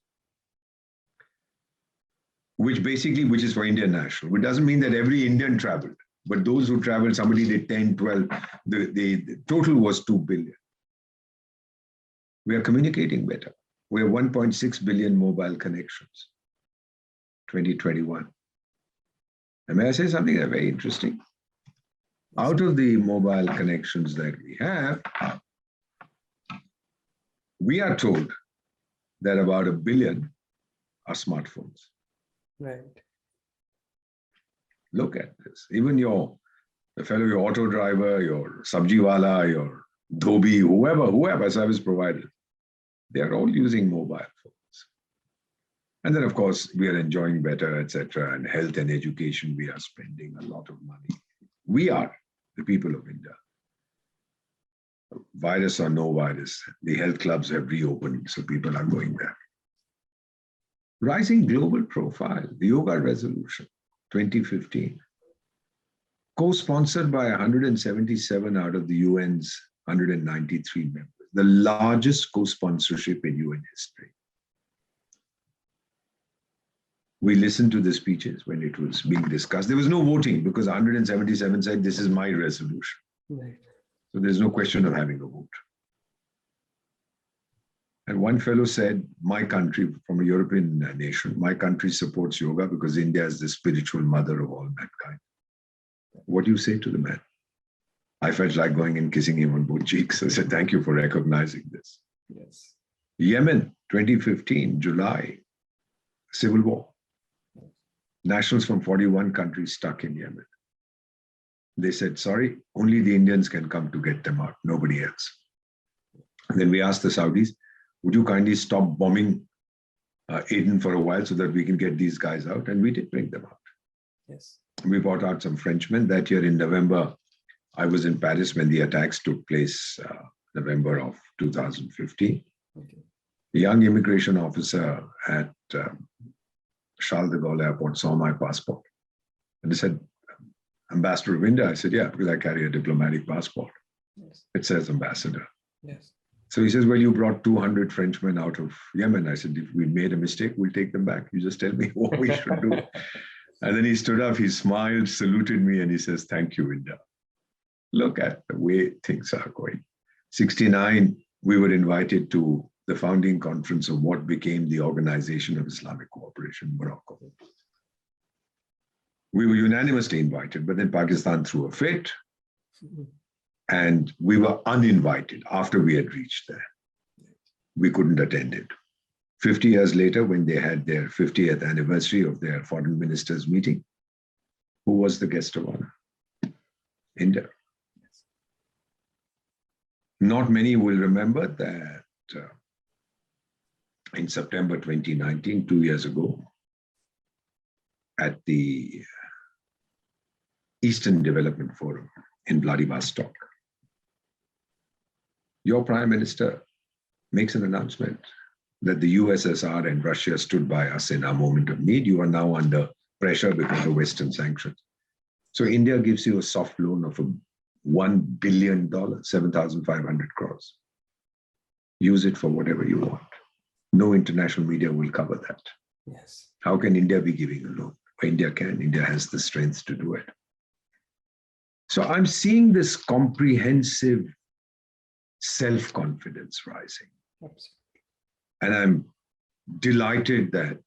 Speaker 2: Which is for Indian national. It doesn't mean that every Indian traveled, but those who traveled, somebody did 10, 12, the total was 2 billion. We are communicating better. We have 1.6 billion mobile connections, 2021. And may I say something that's very interesting? Out of the mobile connections that we have, we are told that about 1 billion are smartphones.
Speaker 1: Right.
Speaker 2: Look at this. Even your auto driver, your sabjiwala, your dhobi, whoever service provider, they are all using mobile phones. And then, of course, we are enjoying better, etc. And health and education, we are spending a lot of money. We are the people of India. Virus or no virus, the health clubs have reopened, so people are going there. Rising global profile, the Yoga Resolution 2015, co-sponsored by 177 out of the UN's 193 members, the largest co-sponsorship in UN history. We listened to the speeches when it was being discussed. There was no voting because 177 said, this is my resolution.
Speaker 1: Right.
Speaker 2: So there's no question of having a vote. And one fellow said, my country, from a European nation, my country supports yoga because India is the spiritual mother of all mankind. What do you say to the man? I felt like going and kissing him on both cheeks. I said, thank you for recognizing this.
Speaker 1: Yes.
Speaker 2: Yemen, 2015, July, civil war. Nationals from 41 countries stuck in Yemen. They said, sorry, only the Indians can come to get them out, nobody else. And then we asked the Saudis, would you kindly stop bombing Aden for a while so that we can get these guys out? And we did bring them out.
Speaker 1: Yes.
Speaker 2: We brought out some Frenchmen. That year in November, I was in Paris when the attacks took place, November of 2015.
Speaker 1: Okay.
Speaker 2: A young immigration officer at Charles de Gaulle Airport saw my passport. And they said, Ambassador of India? I said, yeah, because I carry a diplomatic passport.
Speaker 1: Yes.
Speaker 2: It says ambassador.
Speaker 1: Yes.
Speaker 2: So he says, well, you brought 200 Frenchmen out of Yemen. I said, if we made a mistake, we'll take them back. You just tell me what we should do. And then he stood up, he smiled, saluted me, and he says, thank you, India. Look at the way things are going. 69, we were invited to the founding conference of what became the Organization of Islamic Cooperation, Morocco. We were unanimously invited, but then Pakistan threw a fit. And we were uninvited after we had reached there. We couldn't attend it. 50 years later, when they had their 50th anniversary of their foreign ministers meeting, who was the guest of honor? India. Not many will remember that in September 2019, 2 years ago, at the Eastern Development Forum in Vladivostok, your Prime Minister makes an announcement that the USSR and Russia stood by us in our moment of need. You are now under pressure because of Western sanctions. So India gives you a soft loan of $1 billion, 7,500 crores. Use it for whatever you want. No international media will cover that.
Speaker 1: Yes.
Speaker 2: How can India be giving a loan? India can. India has the strength to do it. So I'm seeing this comprehensive self-confidence rising.
Speaker 1: Absolutely.
Speaker 2: And I'm delighted that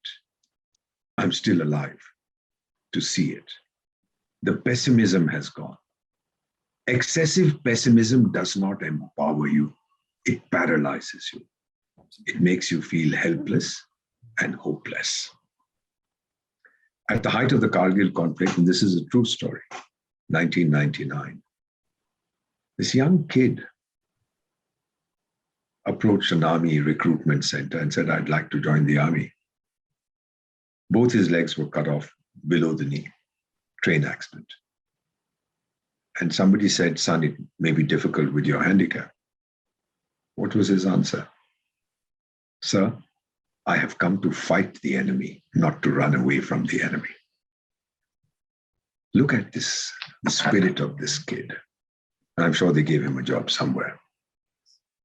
Speaker 2: I'm still alive to see it. The pessimism has gone. Excessive pessimism does not empower you. It paralyzes you. It makes you feel helpless and hopeless. At the height of the Kargil conflict, and this is a true story, 1999, this young kid approached an army recruitment center and said, I'd like to join the army. Both his legs were cut off below the knee, train accident. And somebody said, son, it may be difficult with your handicap. What was his answer? Sir, I have come to fight the enemy, not to run away from the enemy. Look at this, the spirit of this kid. And I'm sure they gave him a job somewhere.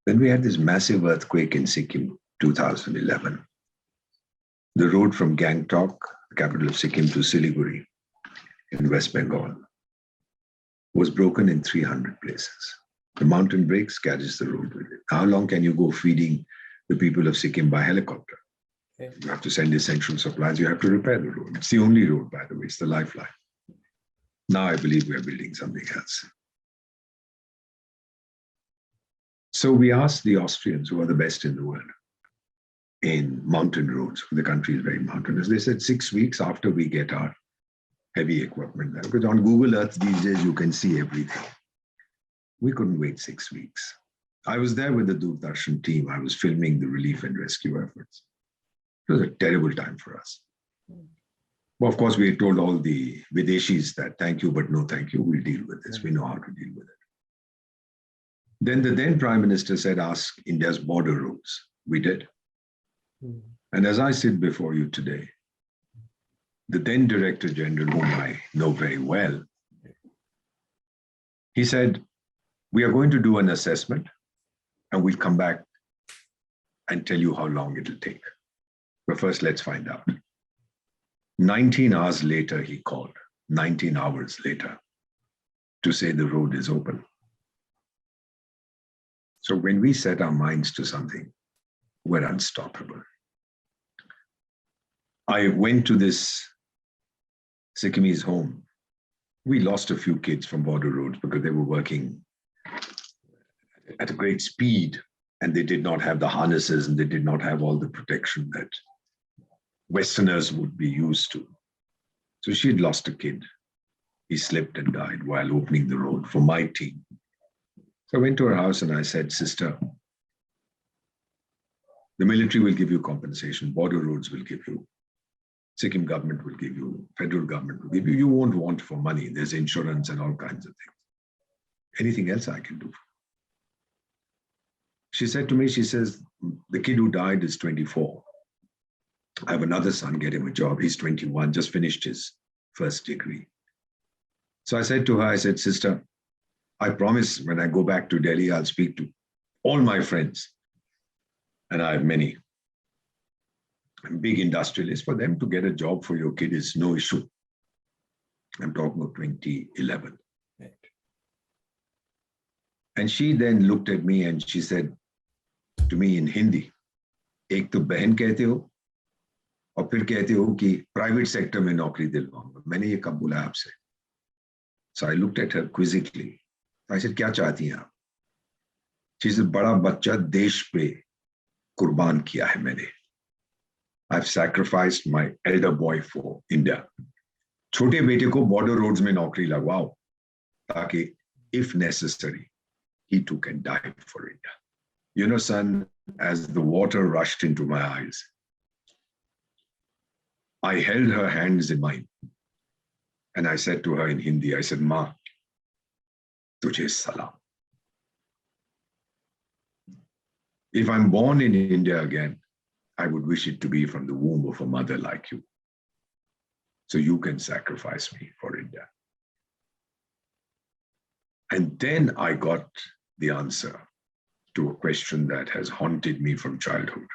Speaker 2: Then we had this massive earthquake in Sikkim, 2011. The road from Gangtok, the capital of Sikkim, to Siliguri in West Bengal was broken in 300 places. The mountain breaks, carries the road with it. How long can you go feeding the people of Sikkim by helicopter?
Speaker 1: Okay.
Speaker 2: You have to send essential supplies. You have to repair the road. It's the only road, by the way. It's the lifeline. Now I believe we're building something else. So we asked the Austrians, who are the best in the world in mountain roads, the country is very mountainous. They said 6 weeks after we get our heavy equipment there. Because on Google Earth these days, you can see everything. We couldn't wait 6 weeks. I was there with the Doordarshan team. I was filming the relief and rescue efforts. It was a terrible time for us. Well, of course, we had told all the Videshis that thank you, but no thank you. We'll deal with this. We know how to deal with it. Then the then Prime Minister said, ask India's border roads. We did. And as I sit before you today, the then Director General, whom I know very well, he said, we are going to do an assessment and we'll come back and tell you how long it'll take. But first, let's find out. 19 hours later, he called, 19 hours later, to say the road is open. So when we set our minds to something, we're unstoppable. I went to this Sikkimese home. We lost a few kids from border roads because they were working at a great speed and they did not have the harnesses and they did not have all the protection that Westerners would be used to. So she had lost a kid. He slipped and died while opening the road for my team. So I went to her house and I said, sister, the military will give you compensation, border roads will give you, Sikkim government will give you, federal government will give you. You won't want for money. There's insurance and all kinds of things. Anything else I can do? She said to me, she says, the kid who died is 24. I have another son, get him a job. He's 21, just finished his first degree. So I said to her, I said, sister, I promise when I go back to Delhi, I'll speak to all my friends. And I have many. I'm big industrialists. For them to get a job for your kid is no issue. I'm talking about 2011. Right. And she then looked at me and she said to me in Hindi, एक तो बहन कहते हो और फिर कहते हो कि private sector में नौकरी दिलवाऊंगा. मैंने ये कब बोला आपसे? So I looked at her quizzically. I said, क्या चाहती हैं आप? She said, बड़ा बच्चा देश पे कुर्बान किया है मैंने. I've sacrificed my elder boy for India. छोटे बेटे को border roads में नौकरी लगवाओ ताकि if necessary he too can die for India. You know, son, as the water rushed into my eyes, I held her hands in mine and I said to her in Hindi, I said, Ma, tujhe salam. If I'm born in India again, I would wish it to be from the womb of a mother like you. So you can sacrifice me for India. And then I got the answer to a question that has haunted me from childhood.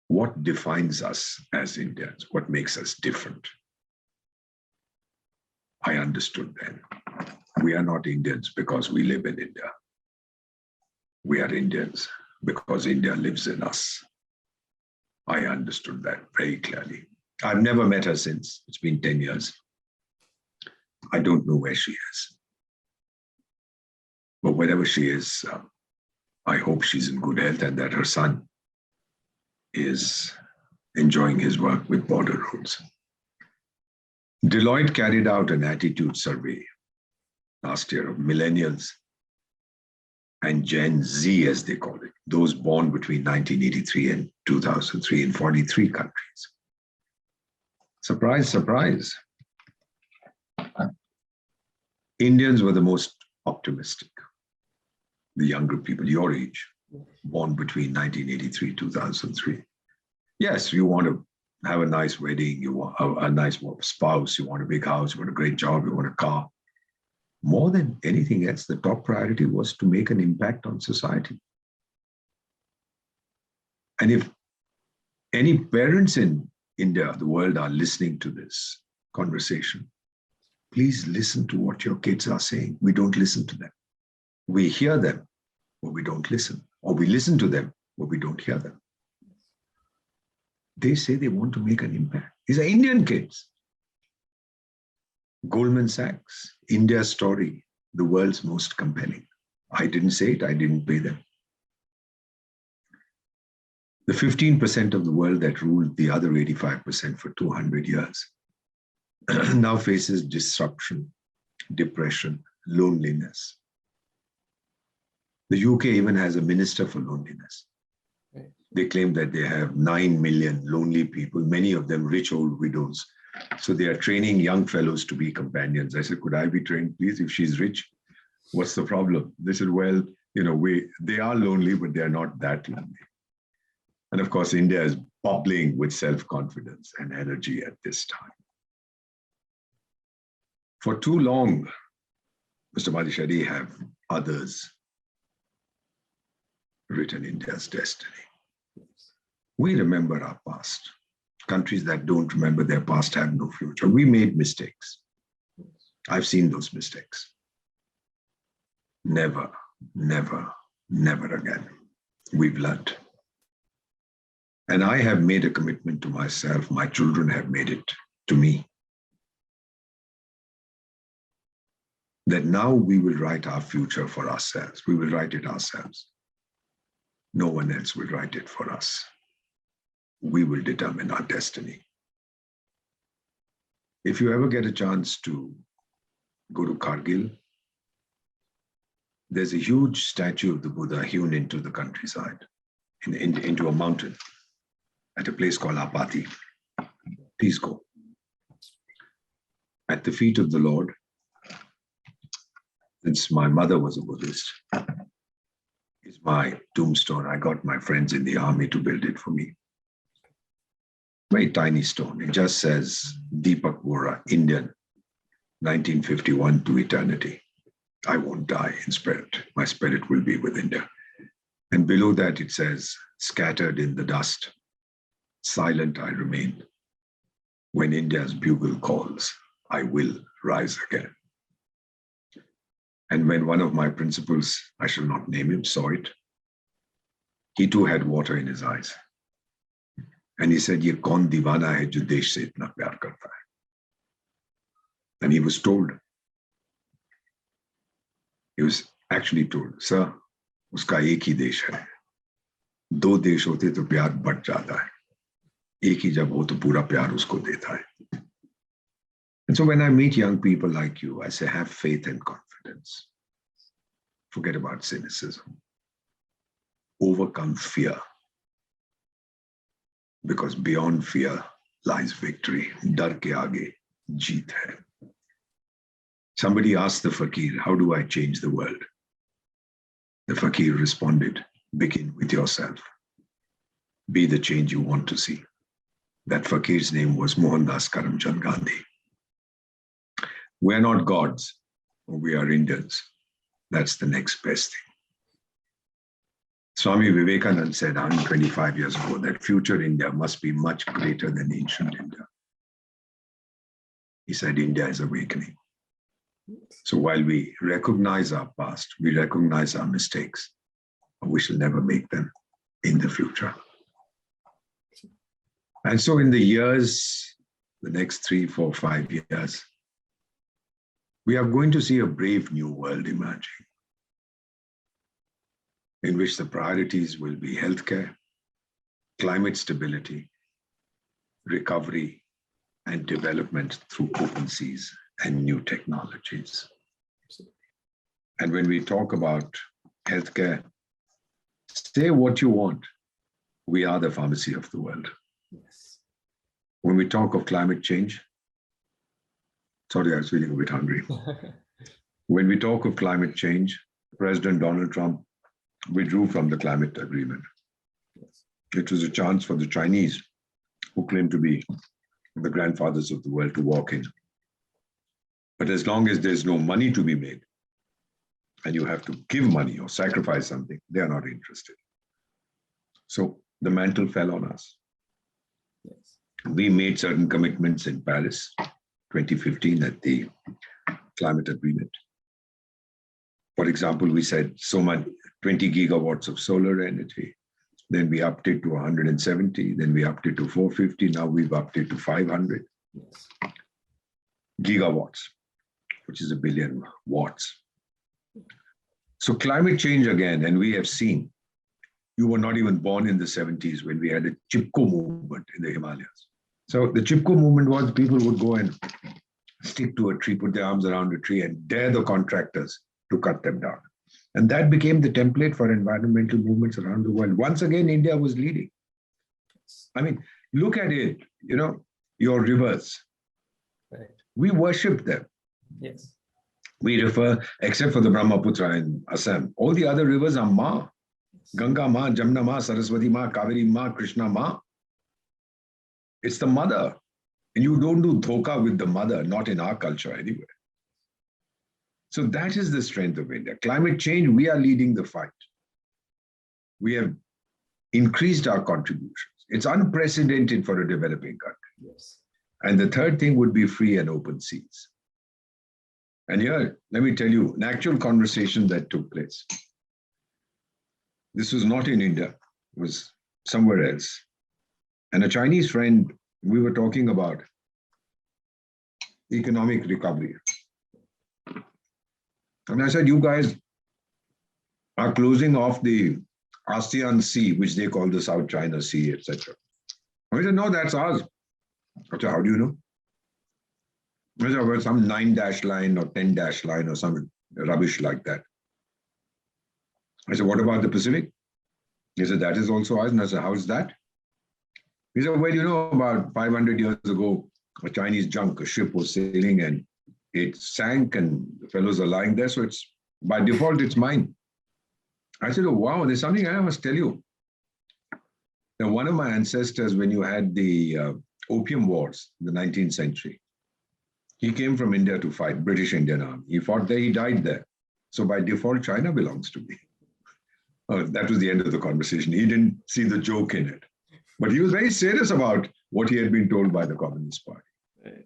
Speaker 2: What defines us as Indians? What makes us different? I understood then. We are not Indians because we live in India. We are Indians because India lives in us. I understood that very clearly. I've never met her since. It's been 10 years. I don't know where she is. But wherever she is, I hope she's in good health and that her son is enjoying his work with border roads. Deloitte carried out an attitude survey last year of millennials and Gen Z, as they call it, those born between 1983 and 2003 in 43 countries. Surprise, surprise. Indians were the most optimistic. The younger people, your age, born between 1983 and 2003. Yes, you want to have a nice wedding, you want a nice spouse, you want a big house, you want a great job, you want a car. More than anything else, the top priority was to make an impact on society. And if any parents in India, the world, are listening to this conversation, please listen to what your kids are saying. We don't listen to them. We hear them, but we don't listen. Or we listen to them, but we don't hear them. They say they want to make an impact. These are Indian kids. Goldman Sachs, India's story, the world's most compelling. I didn't say it, I didn't pay them. The 15% of the world that ruled the other 85% for 200 years now faces disruption, depression, loneliness. The UK even has a minister for loneliness. They claim that they have 9 million lonely people, many of them rich old widows. So they are training young fellows to be companions. I said, could I be trained, please? If she's rich, what's the problem? They said, well, they are lonely, but they're not that lonely. And of course, India is bubbling with self-confidence and energy at this time. For too long, Mr. Madishari, have others written India's destiny. We remember our past. Countries that don't remember their past have no future. We made mistakes. I've seen those mistakes. Never, never, never again. We've learned. And I have made a commitment to myself. My children have made it to me. That now we will write our future for ourselves. We will write it ourselves. No one else will write it for us. We will determine our destiny. If you ever get a chance to go to Kargil, there's a huge statue of the Buddha hewn into the countryside, into a mountain, at a place called Apati. Please go. At the feet of the Lord, since my mother was a Buddhist, is my tombstone. I got my friends in the army to build it for me. Very tiny stone. It just says Deepak Vohra, Indian, 1951 to eternity. I won't die in spirit. My spirit will be with India. And below that it says, scattered in the dust, silent I remain. When India's bugle calls, I will rise again. And when one of my principals, I shall not name him, saw it, he too had water in his eyes. And he said, "Ye kaun divana hai jo desh se itna pyar karta hai." And he was told, he was actually told, "Sir, uska ek hi desh hai. Do desh hote to pyar bad jata hai. Ek hi jab ho to pura pyar usko deta hai." And so when I meet young people like you, I say, have faith and confidence. Forget about cynicism. Overcome fear. Because beyond fear lies victory. Dar ke aage jeet hai. Somebody asked the fakir, how do I change the world? The fakir responded, begin with yourself. Be the change you want to see. That fakir's name was Mohandas Karamchand Gandhi. We're not gods. or we are Indians. That's the next best thing. Swami Vivekananda said 125 years ago that future India must be much greater than ancient India. He said India is awakening. So while we recognize our past, we recognize our mistakes, but we shall never make them in the future. And so in the years, the next 3, 4, 5 years, we are going to see a brave new world emerging, in which the priorities will be healthcare, climate stability, recovery, and development through open seas and new technologies. And when we talk about healthcare, say what you want. We are the pharmacy of the world.
Speaker 1: Yes.
Speaker 2: When we talk of climate change, sorry, I was feeling a bit hungry. When we talk of climate change, President Donald Trump withdrew from the climate agreement.
Speaker 1: Yes.
Speaker 2: It was a chance for the Chinese, who claim to be the grandfathers of the world, to walk in. But as long as there's no money to be made, and you have to give money or sacrifice something, they are not interested. So the mantle fell on us.
Speaker 1: Yes.
Speaker 2: We made certain commitments in Paris, 2015, at the climate agreement. For example, we said so much, 20 gigawatts of solar energy. Then we upped it to 170. Then we upped it to 450. Now we've upped it to 500
Speaker 1: Yes.
Speaker 2: gigawatts, which is 1 billion watts. So climate change again, and we have seen, you were not even born in the 70s when we had a Chipko movement in the Himalayas. So the Chipko movement was people would go and stick to a tree, put their arms around a tree and dare the contractors to cut them down. And that became the template for environmental movements around the world. Once again, India was leading. I mean, look at it, your rivers.
Speaker 1: Right.
Speaker 2: We worship them.
Speaker 1: Yes.
Speaker 2: We refer, except for the Brahmaputra in Assam, all the other rivers are Ma. Ganga Ma, Jamna Ma, Saraswati Ma, Kaveri Ma, Krishna Ma. It's the mother. And you don't do dhoka with the mother, not in our culture anyway. So that is the strength of India. Climate change, we are leading the fight. We have increased our contributions. It's unprecedented for a developing country.
Speaker 1: Yes.
Speaker 2: And the third thing would be free and open seas. And here, let me tell you, an actual conversation that took place. This was not in India, it was somewhere else. And a Chinese friend, we were talking about economic recovery. And I said, you guys are closing off the ASEAN Sea, which they call the South China Sea, etc. I said, no, that's ours. I said, how do you know? I said, well, some 9-dash line or 10-dash line or some rubbish like that. I said, what about the Pacific? He said, that is also ours. And I said, how is that? He said, well, about 500 years ago, a Chinese junk, a ship was sailing and it sank and the fellows are lying there. So it's, by default, it's mine. I said, oh, wow, there's something I must tell you. Now, one of my ancestors, when you had the Opium Wars in the 19th century, he came from India to fight, British Indian Army. He fought there, he died there. So by default, China belongs to me. That was the end of the conversation. He didn't see the joke in it. But he was very serious about what he had been told by the Communist Party.
Speaker 1: Right.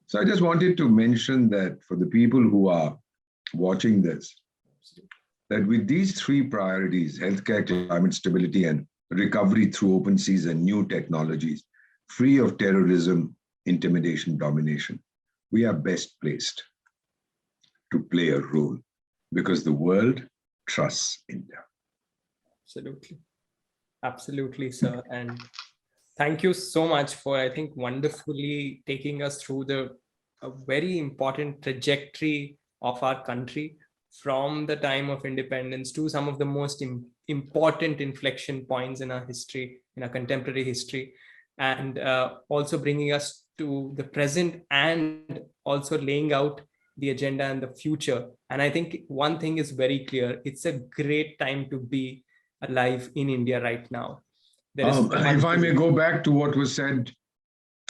Speaker 2: So I just wanted to mention that for the people who are watching this, that with these three priorities, healthcare, climate stability, and recovery through open seas and new technologies, free of terrorism, intimidation, domination, we are best placed to play a role because the world trusts India.
Speaker 1: Absolutely. Absolutely, sir. And thank you so much for, I think, wonderfully taking us through a very important trajectory of our country from the time of independence to some of the most important inflection points in our history, in our contemporary history, and also bringing us to the present and also laying out the agenda and the future. And I think one thing is very clear. It's a great time to be alive in India right now.
Speaker 2: If I may go back to what was said,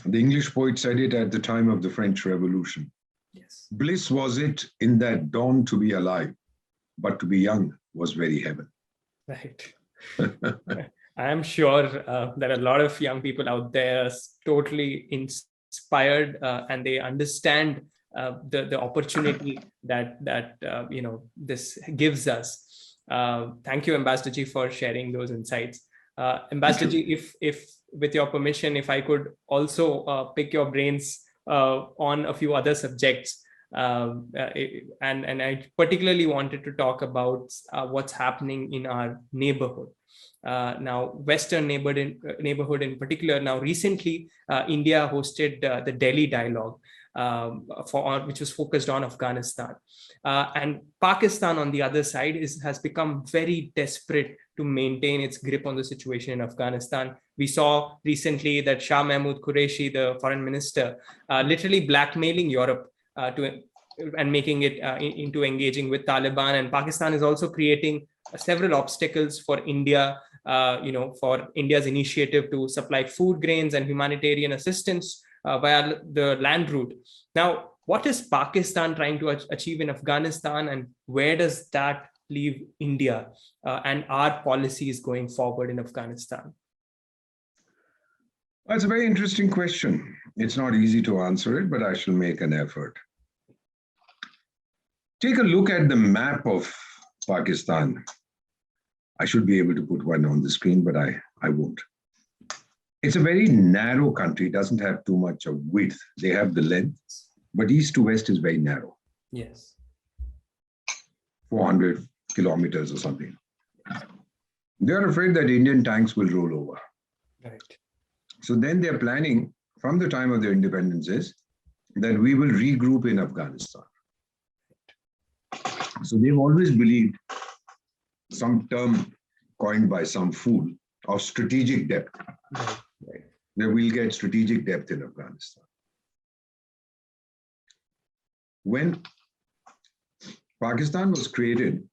Speaker 2: the English poet said it at the time of the French Revolution.
Speaker 1: Yes.
Speaker 2: Bliss was it in that dawn to be alive, but to be young was very heaven.
Speaker 1: Right. I am sure there are a lot of young people out there totally inspired and they understand the opportunity that this gives us. Thank you, Ambassador Ji, for sharing those insights. Ambassador Ji, if with your permission, if I could also pick your brains on a few other subjects. And I particularly wanted to talk about what's happening in our neighborhood. Now, Western neighborhood in particular. Now, recently, India hosted the Delhi Dialogue, which was focused on Afghanistan. And Pakistan, on the other side, has become very desperate to maintain its grip on the situation in Afghanistan. We saw recently that Shah Mahmood Qureshi, the foreign minister, literally blackmailing Europe and making it into engaging with Taliban. And Pakistan is also creating several obstacles for India, for India's initiative to supply food grains and humanitarian assistance via the land route. Now, what is Pakistan trying to achieve in Afghanistan, and where does that leave India and our policies going forward in Afghanistan?
Speaker 2: That's a very interesting question. It's not easy to answer it, but I shall make an effort. Take a look at the map of Pakistan. I should be able to put one on the screen, but I won't. It's a very narrow country. It doesn't have too much of width. They have the length, but east to west is very narrow.
Speaker 1: Yes.
Speaker 2: 400 kilometers or something. They're afraid that Indian tanks will roll over.
Speaker 1: Right.
Speaker 2: So then they're planning from the time of their independence is that we will regroup in Afghanistan. So they've always believed some term coined by some fool of strategic depth.
Speaker 1: Right.
Speaker 2: That we'll get strategic depth in Afghanistan. When Pakistan was created,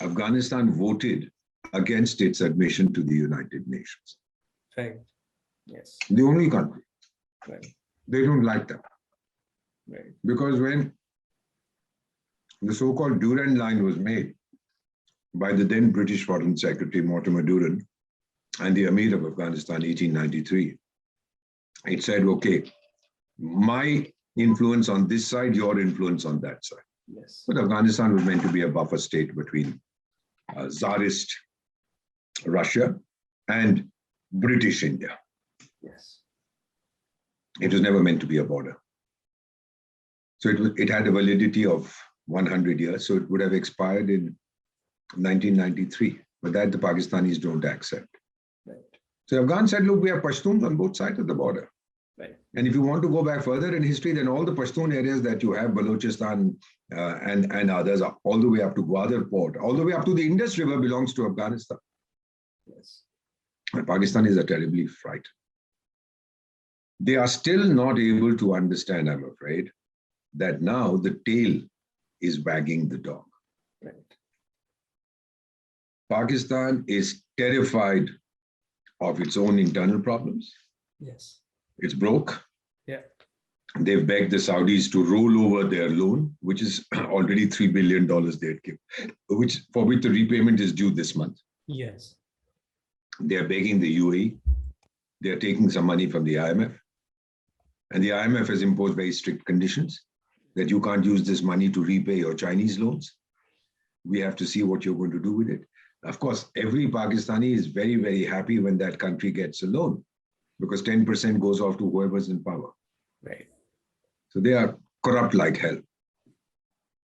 Speaker 2: Afghanistan voted against its admission to the United Nations.
Speaker 1: Right. Yes.
Speaker 2: The only country.
Speaker 1: Right.
Speaker 2: They don't like that.
Speaker 1: Right.
Speaker 2: Because when the so-called Durand Line was made by the then British Foreign Secretary Mortimer Durand and the Amir of Afghanistan, 1893, it said, okay, my influence on this side, your influence on that side.
Speaker 1: Yes.
Speaker 2: But Afghanistan was meant to be a buffer state between Tsarist Russia and British India.
Speaker 1: Yes.
Speaker 2: It was never meant to be a border. So it had a validity of 100 years. So it would have expired in 1993. But that the Pakistanis don't accept.
Speaker 1: Right.
Speaker 2: So Afghan said, look, we have Pashtuns on both sides of the border.
Speaker 1: Right.
Speaker 2: And if you want to go back further in history, then all the Pashtun areas that you have, Balochistan and others, are all the way up to Gwadar Port, all the way up to the Indus River belongs to Afghanistan.
Speaker 1: Yes.
Speaker 2: And Pakistanis are terribly frightened. They are still not able to understand, I'm afraid, that now the tail is wagging the dog.
Speaker 1: Right.
Speaker 2: Pakistan is terrified of its own internal problems.
Speaker 1: Yes.
Speaker 2: It's broke.
Speaker 1: Yeah.
Speaker 2: They've begged the Saudis to roll over their loan, which is already $3 billion they'd give, for which the repayment is due this month.
Speaker 1: Yes.
Speaker 2: They're begging the UAE. They're taking some money from the IMF. And the IMF has imposed very strict conditions that you can't use this money to repay your Chinese loans. We have to see what you're going to do with it. Of course, every Pakistani is very, very happy when that country gets a loan, because 10% goes off to whoever's in power.
Speaker 1: Right.
Speaker 2: So they are corrupt like hell.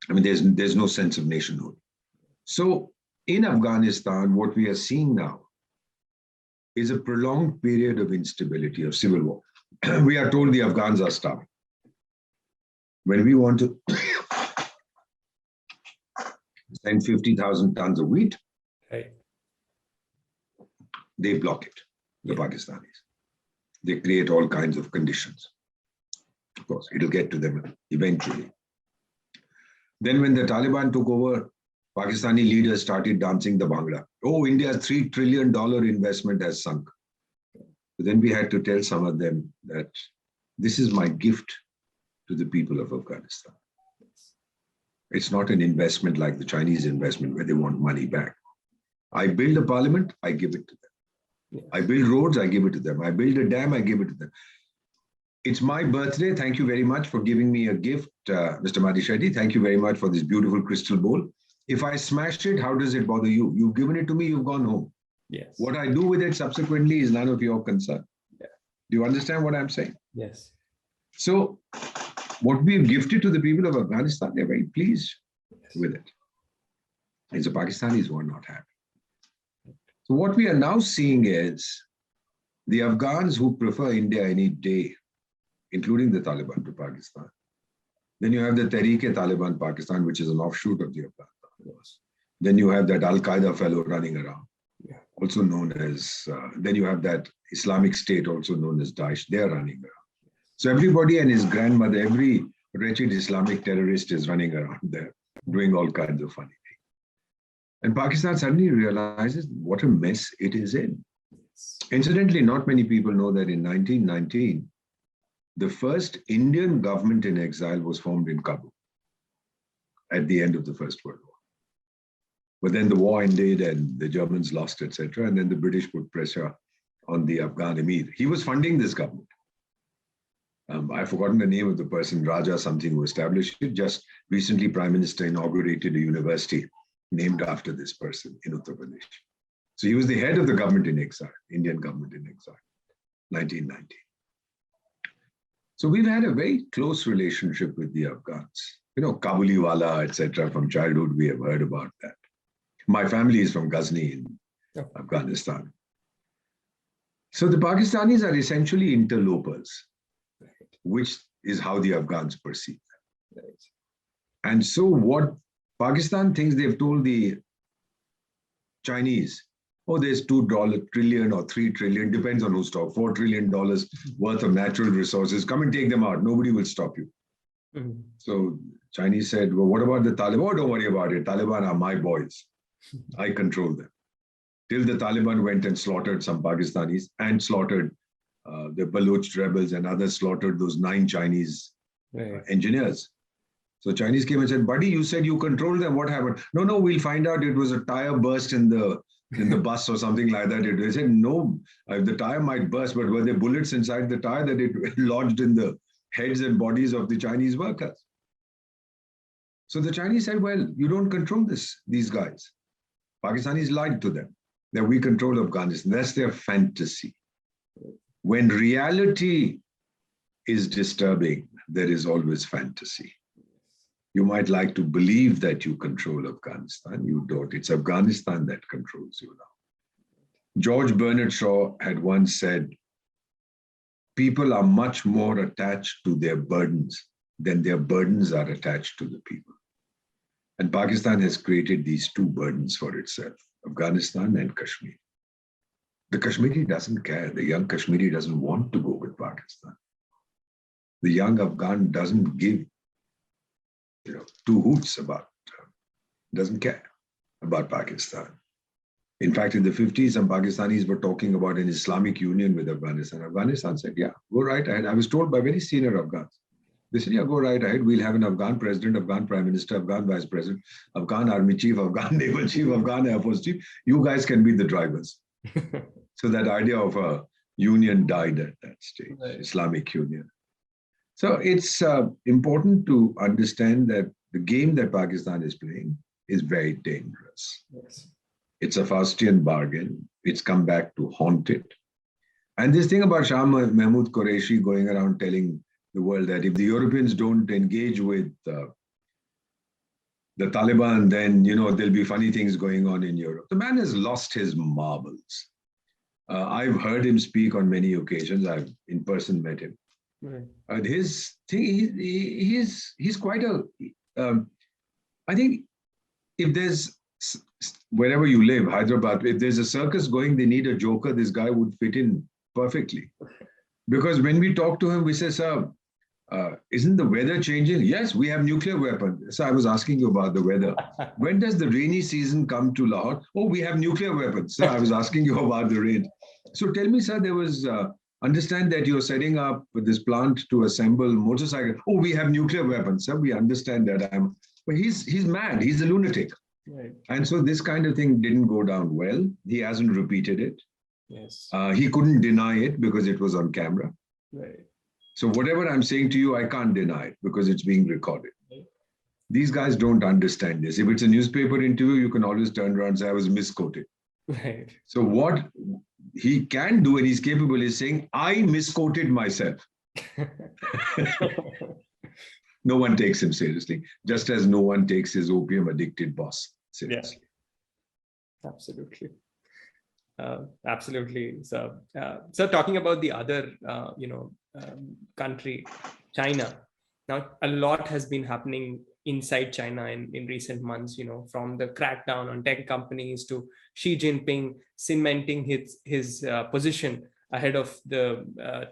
Speaker 2: I mean, there's no sense of nationhood. So in Afghanistan, what we are seeing now is a prolonged period of instability, of civil war. We are told the Afghans are starving. When we want to send 50,000 tons of wheat,
Speaker 1: Right.
Speaker 2: they block it, the Pakistanis. They create all kinds of conditions. Of course, it'll get to them eventually. Then when the Taliban took over, Pakistani leaders started dancing the Bhangra. Oh, India's $3 trillion investment has sunk. But then we had to tell some of them that this is my gift to the people of Afghanistan. It's not an investment like the Chinese investment where they want money back. I build a parliament, I give it to them.
Speaker 1: Yes.
Speaker 2: I build roads, I give it to them. I build a dam, I give it to them. It's my birthday. Thank you very much for giving me a gift, Mr. Madi Shetty. Thank you very much for this beautiful crystal bowl. If I smash it, how does it bother you? You've given it to me, you've gone home.
Speaker 1: Yes.
Speaker 2: What I do with it subsequently is none of your concern.
Speaker 1: Yeah.
Speaker 2: Do you understand what I'm saying?
Speaker 1: Yes.
Speaker 2: So what we've gifted to the people of Afghanistan, they're very pleased with it. It's the Pakistanis who are not happy. So what we are now seeing is the Afghans who prefer India any day, including the Taliban, to Pakistan. Then you have the Tehreek-e-Taliban Pakistan, which is an offshoot of the Afghan Taliban. Then you have that Al-Qaeda fellow running around, also known as, then you have that Islamic State, also known as Daesh. They are running around. So everybody and his grandmother, every wretched Islamic terrorist is running around there, doing all kinds of funny things. And Pakistan suddenly realizes what a mess it is in. Incidentally, not many people know that in 1919, the first Indian government in exile was formed in Kabul at the end of the First World War. But then the war ended and the Germans lost, etc. And then the British put pressure on the Afghan Emir. He was funding this government. I've forgotten the name of the person, Raja something, who established it. Just recently, Prime Minister inaugurated a university named after this person in Uttar Pradesh. So he was the head of the government in exile, Indian government in exile, 1990. So we've had a very close relationship with the Afghans. You know, Kabuliwala, etc. From childhood, we have heard about that. My family is from Ghazni in Afghanistan. So the Pakistanis are essentially interlopers, which is how the Afghans perceive them. And so what Pakistan thinks, they've told the Chinese, oh, there's $2 trillion or $3 trillion, depends on who's talking, $4 trillion worth of natural resources. Come and take them out. Nobody will stop you. So Chinese said, well, what about the Taliban? Oh, don't worry about it. Taliban are my boys. I control them. Till the Taliban went and slaughtered some Pakistanis and slaughtered the Baloch rebels, and others slaughtered those 9 Chinese engineers. So Chinese came and said, buddy, you said you control them. What happened? No, we'll find out. It was a tire burst in the bus or something like that. They said, no, the tire might burst, but were there bullets inside the tire that it lodged in the heads and bodies of the Chinese workers? So the Chinese said, well, you don't control these guys. Pakistanis lied to them that we control Afghanistan. That's their fantasy. When reality is disturbing, there is always fantasy. You might like to believe that you control Afghanistan. You don't. It's Afghanistan that controls you now. George Bernard Shaw had once said, people are much more attached to their burdens than their burdens are attached to the people. And Pakistan has created these 2 burdens for itself, Afghanistan and Kashmir. The Kashmiri doesn't care. The young Kashmiri doesn't want to go with Pakistan. The young Afghan doesn't give 2 hoots about, doesn't care about Pakistan. In fact, in the 50s, some Pakistanis were talking about an Islamic union with Afghanistan. Afghanistan said, yeah, go right ahead. I was told by very senior Afghans. They said, yeah, go right ahead. We'll have an Afghan president, Afghan prime minister, Afghan vice president, Afghan army chief, Afghan naval chief, Afghan air force chief. You guys can be the drivers. So that idea of a union died at that stage, Islamic union. So it's important to understand that the game that Pakistan is playing is very dangerous.
Speaker 1: Yes.
Speaker 2: It's a Faustian bargain. It's come back to haunt it. And this thing about Shah Mahmood Qureshi going around telling the world that if the Europeans don't engage with the Taliban, then, there'll be funny things going on in Europe. The man has lost his marbles. I've heard him speak on many occasions. I've in person met him.
Speaker 1: Right.
Speaker 2: And his thing, he's quite a, I think if there's, wherever you live, Hyderabad, if there's a circus going, they need a joker, this guy would fit in perfectly. Because when we talk to him, we say, sir, isn't the weather changing? Yes, we have nuclear weapons. So I was asking you about the weather. When does the rainy season come to Lahore? Oh, we have nuclear weapons. So I was asking you about the rain. So tell me, sir, there was Understand that you're setting up this plant to assemble motorcycles. Oh, we have nuclear weapons, sir. We understand that. But he's mad. He's a lunatic.
Speaker 1: Right.
Speaker 2: And so this kind of thing didn't go down well. He hasn't repeated it.
Speaker 1: Yes.
Speaker 2: He couldn't deny it because it was on camera.
Speaker 1: Right.
Speaker 2: So whatever I'm saying to you, I can't deny it because it's being recorded.
Speaker 1: Right.
Speaker 2: These guys don't understand this. If it's a newspaper interview, you can always turn around and say, I was misquoted.
Speaker 1: Right.
Speaker 2: So what he can do and he's capable is saying, I misquoted myself. No one takes him seriously, just as no one takes his opium addicted boss seriously.
Speaker 1: Yeah. Absolutely. Absolutely. So talking about the other, country, China. Now, a lot has been happening inside China in recent months, from the crackdown on tech companies to Xi Jinping cementing his position ahead of the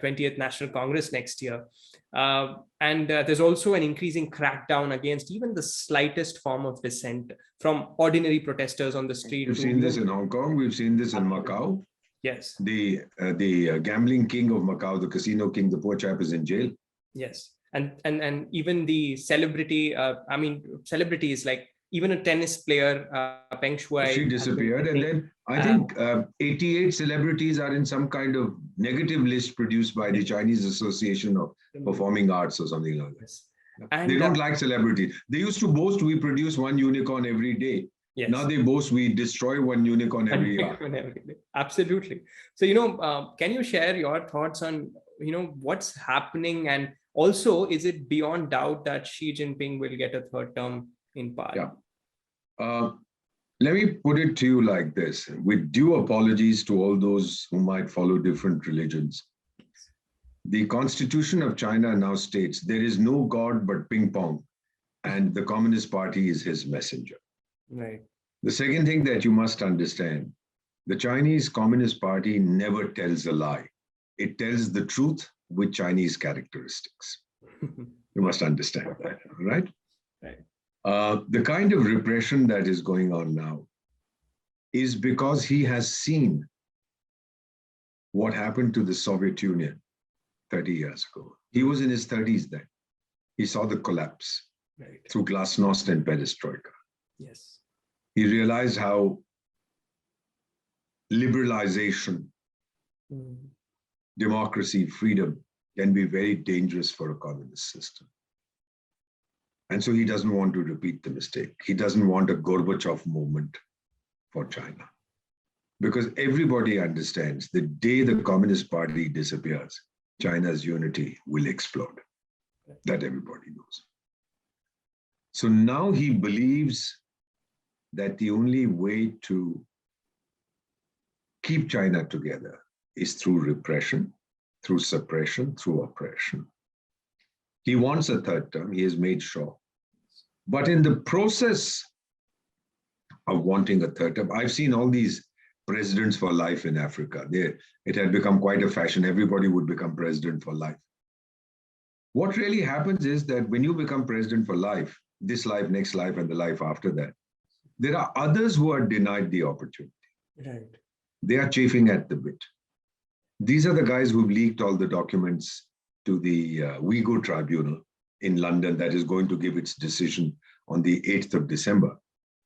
Speaker 1: 20th National Congress next year. And there's also an increasing crackdown against even the slightest form of dissent from ordinary protesters on the street.
Speaker 2: We've seen this in Hong Kong. We've seen this in Macau.
Speaker 1: Yes.
Speaker 2: The gambling king of Macau, the casino king, the poor chap is in jail.
Speaker 1: Yes. And even the celebrities like even a tennis player, Peng Shuai.
Speaker 2: She disappeared. And then I think 88 celebrities are in some kind of negative list produced by the Chinese Association of Performing Arts or something like that.
Speaker 1: Yes. And
Speaker 2: they don't like celebrities. They used to boast we produce one unicorn every day.
Speaker 1: Yes.
Speaker 2: Now they boast we destroy one unicorn every year.
Speaker 1: Absolutely. So, can you share your thoughts on, what's happening? And also, is it beyond doubt that Xi Jinping will get a third term in power?
Speaker 2: Yeah. Let me put it to you like this, with due apologies to all those who might follow different religions. The Constitution of China now states there is no God but ping pong, and the Communist Party is his messenger.
Speaker 1: Right.
Speaker 2: The second thing that you must understand, the Chinese Communist Party never tells a lie. It tells the truth with Chinese characteristics. You must understand that, right?
Speaker 1: Right.
Speaker 2: The kind of repression that is going on now is because he has seen what happened to the Soviet Union 30 years ago. He was in his 30s then. He saw the collapse through glasnost and perestroika.
Speaker 1: Yes.
Speaker 2: He realized how liberalization, democracy, freedom can be very dangerous for a communist system. And so he doesn't want to repeat the mistake. He doesn't want a Gorbachev moment for China. Because everybody understands the day the Communist Party disappears, China's unity will explode. That everybody knows. So now he believes that the only way to keep China together is through repression, through suppression, through oppression. He wants a third term, he has made sure. But in the process of wanting a third term, I've seen all these presidents for life in Africa. It had become quite a fashion. Everybody would become president for life. What really happens is that when you become president for life, this life, next life, and the life after that, there are others who are denied the opportunity.
Speaker 1: Right.
Speaker 2: They are chafing at the bit. These are the guys who've leaked all the documents to the Uyghur Tribunal in London that is going to give its decision on the 8th of December,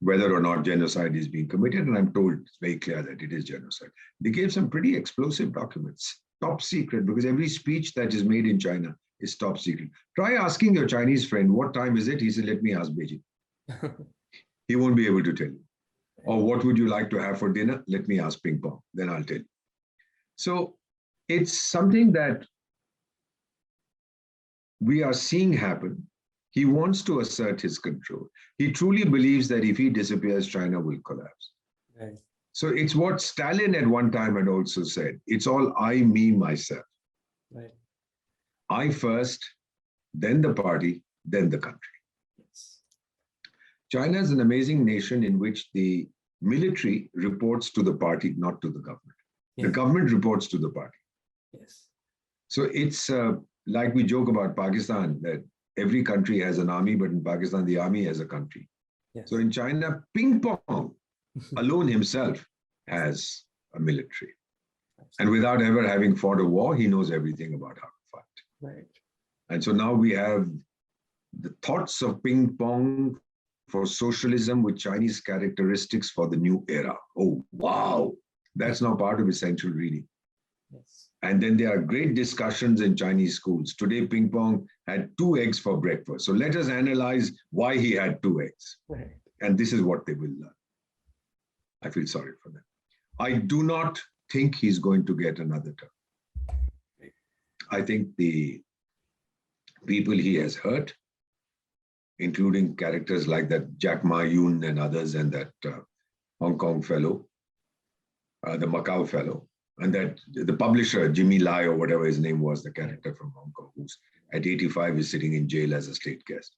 Speaker 2: whether or not genocide is being committed. And I'm told it's very clear that it is genocide. They gave some pretty explosive documents, top secret, because every speech that is made in China is top secret. Try asking your Chinese friend, what time is it? He said, let me ask Beijing. He won't be able to tell you. Or what would you like to have for dinner? Let me ask Ping Pong, then I'll tell you. So it's something that we are seeing happen. He wants to assert his control. He truly believes that if he disappears, China will collapse.
Speaker 1: Right.
Speaker 2: So it's what Stalin at one time had also said. It's all I, me, myself.
Speaker 1: Right.
Speaker 2: I first, then the party, then the country.
Speaker 1: Yes.
Speaker 2: China is an amazing nation in which the military reports to the party, not to the government.
Speaker 1: Yes.
Speaker 2: The government reports to the party.
Speaker 1: Yes.
Speaker 2: So it's like we joke about Pakistan, that every country has an army, but in Pakistan, the army has a country.
Speaker 1: Yes.
Speaker 2: So in China, Ping Pong alone himself has a military. And without ever having fought a war, he knows everything about how to fight.
Speaker 1: Right.
Speaker 2: And so now we have the thoughts of ping pong for socialism with Chinese characteristics for the new era. Oh, wow. That's now part of essential reading.
Speaker 1: Yes.
Speaker 2: And then there are great discussions in Chinese schools. Today, ping pong had 2 eggs for breakfast. So let us analyze why he had 2 eggs.
Speaker 1: Right.
Speaker 2: And this is what they will learn. I feel sorry for them. I do not think he's going to get another term. I think the people he has hurt, including characters like that Jack Ma Yun and others, and that Hong Kong fellow, the Macau fellow, and that the publisher, Jimmy Lai or whatever his name was, the character from Hong Kong, who's at 85 is sitting in jail as a state guest.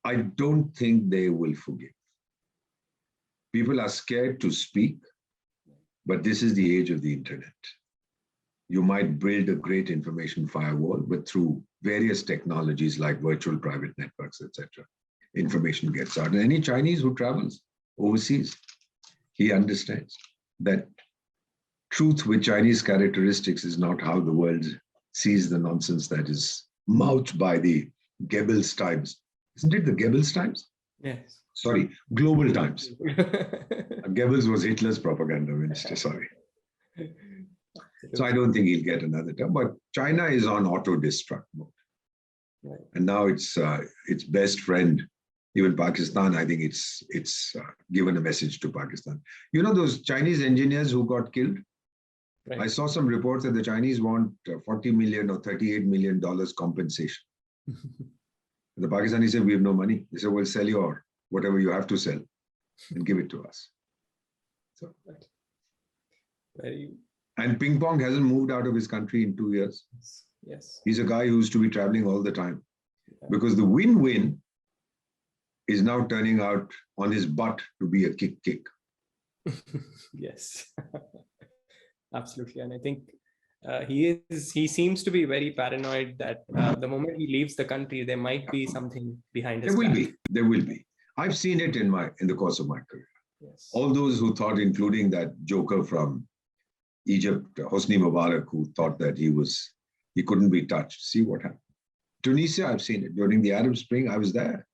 Speaker 2: I don't think they will forgive. People are scared to speak, but this is the age of the internet. You might build a great information firewall, but through various technologies like virtual private networks, etc., information gets out. And any Chinese who travels overseas, he understands that truth with Chinese characteristics is not how the world sees the nonsense that is mouthed by the Goebbels Times. Isn't it the Goebbels Times?
Speaker 1: Yes.
Speaker 2: Sorry, Global Times. Goebbels was Hitler's propaganda minister, sorry. So I don't think he'll get another term, but China is on auto-destruct mode.
Speaker 1: Right.
Speaker 2: And now its best friend, even Pakistan, I think it's given a message to Pakistan. You know those Chinese engineers who got killed? Right. I saw some reports that the Chinese want $40 million or $38 million compensation. The Pakistanis said, we have no money. They said, well, sell your whatever you have to sell and give it to us. So, and ping pong hasn't moved out of his country in 2 years.
Speaker 1: Yes.
Speaker 2: He's a guy who used to be traveling all the time, because the win-win is now turning out on his butt to be a kick.
Speaker 1: Yes, absolutely. And I think he seems to be very paranoid that the moment he leaves the country, there might be something behind his back.
Speaker 2: There will be. I've seen it in the course of my career.
Speaker 1: Yes. All
Speaker 2: those who thought, including that joker from Egypt, Hosni Mubarak, who thought that he couldn't be touched. See what happened. Tunisia, I've seen it. During the Arab Spring, I was there.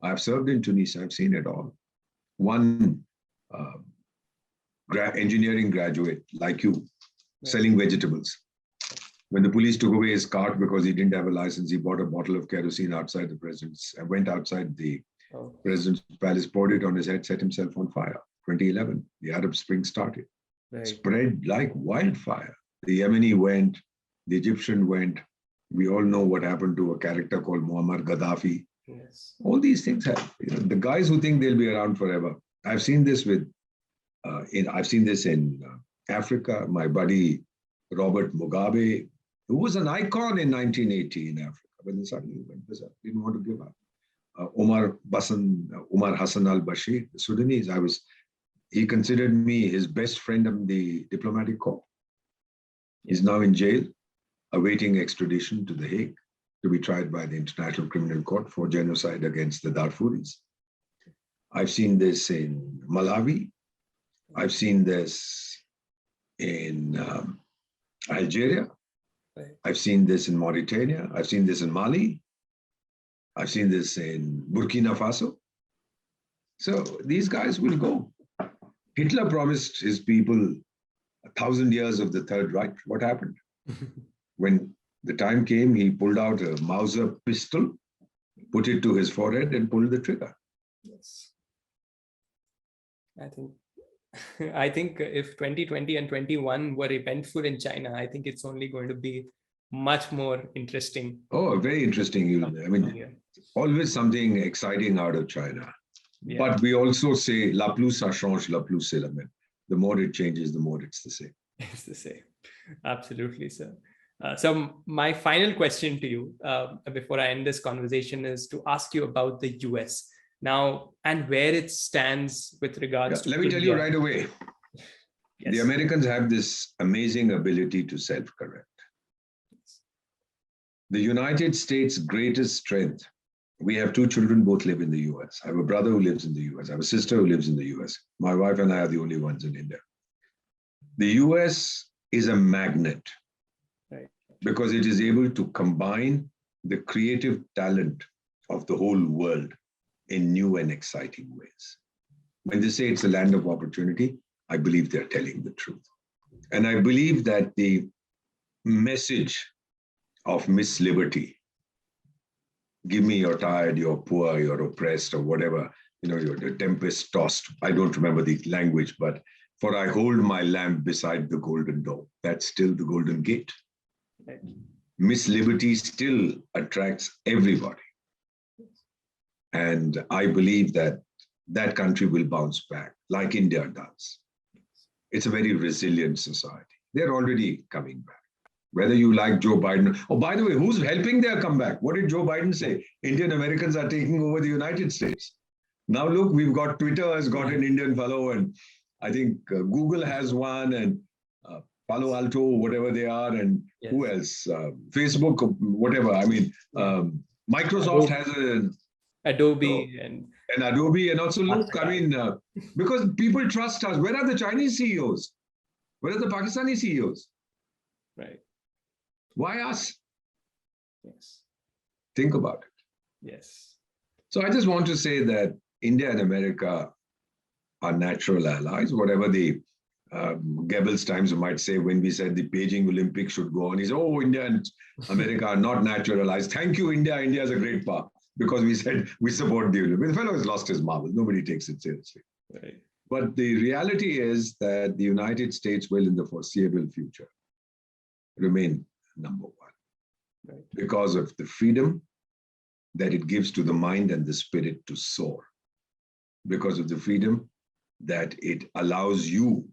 Speaker 2: I've served in Tunisia. I've seen it all. One engineering graduate like you, selling vegetables. When the police took away his cart because he didn't have a license, he bought a bottle of kerosene outside the president's, and went outside the president's palace, poured it on his head, set himself on fire. 2011, the Arab Spring started. Right. Spread like wildfire. The Yemeni went, the Egyptian went. We all know what happened to a character called Muammar Gaddafi.
Speaker 1: Yes.
Speaker 2: All these things have, the guys who think they'll be around forever. I've seen this in Africa. My buddy Robert Mugabe, who was an icon in 1980 in Africa, but then suddenly went berserk, didn't want to give up. Omar Hassan al-Bashir, the Sudanese, he considered me his best friend of the diplomatic corps. He's now in jail, awaiting extradition to The Hague to be tried by the International Criminal Court for genocide against the Darfuris. I've seen this in Malawi. I've seen this in Algeria. I've seen this in Mauritania. I've seen this in Mali. I've seen this in Burkina Faso. So these guys will go. Hitler promised his people 1,000 years of the Third Reich. What happened? When the time came, he pulled out a Mauser pistol, put it to his forehead, and pulled the trigger.
Speaker 1: Yes. I think if 2020 and 21 were eventful in China, I think it's only going to be much more interesting.
Speaker 2: Oh, very interesting. I mean, always something exciting out of China. Yeah. But we also say, la plus ça change, la plus c'est la même. The more it changes, the more it's the same.
Speaker 1: It's the same. Absolutely, sir. So my final question to you before I end this conversation is to ask you about the US now and where it stands with regards to
Speaker 2: Let me tell you right away. Yes. The Americans have this amazing ability to self-correct. The United States' greatest strength, we have 2 children, both live in the US. I have a brother who lives in the US. I have a sister who lives in the US. My wife and I are the only ones in India. The US is a magnet because it is able to combine the creative talent of the whole world in new and exciting ways. When they say it's a land of opportunity, I believe they're telling the truth. And I believe that the message of Miss Liberty, give me you're tired, you're poor, you're oppressed, or whatever, you're the tempest tossed. I don't remember the language, but for I hold my lamp beside the golden door. That's still the golden gate. Right. Miss Liberty still attracts everybody. And I believe that that country will bounce back like India does. It's a very resilient society. They're already coming back. Whether you like Joe Biden. Oh, by the way, who's helping their comeback? What did Joe Biden say? Indian Americans are taking over the United States. Now look, we've got Twitter has got an Indian fellow, and I think Google has one, and Palo Alto, whatever they are, and who else? Facebook, whatever. I mean, Microsoft has an
Speaker 1: Adobe and
Speaker 2: Adobe, and also look, I mean, because people trust us. Where are the Chinese CEOs? Where are the Pakistani CEOs?
Speaker 1: Right.
Speaker 2: Why us?
Speaker 1: Yes.
Speaker 2: Think about it.
Speaker 1: Yes.
Speaker 2: So I just want to say that India and America are natural allies. Whatever the Goebbels times might say, when we said the Beijing Olympics should go on, he said, oh, India and America are not natural allies. Thank you, India. India is a great power. Because we said we support the Olympics. The fellow has lost his marbles. Nobody takes it seriously.
Speaker 1: Right.
Speaker 2: But the reality is that the United States will, in the foreseeable future, remain number one because of the freedom that it gives to the mind and the spirit to soar, because of the freedom that it allows you,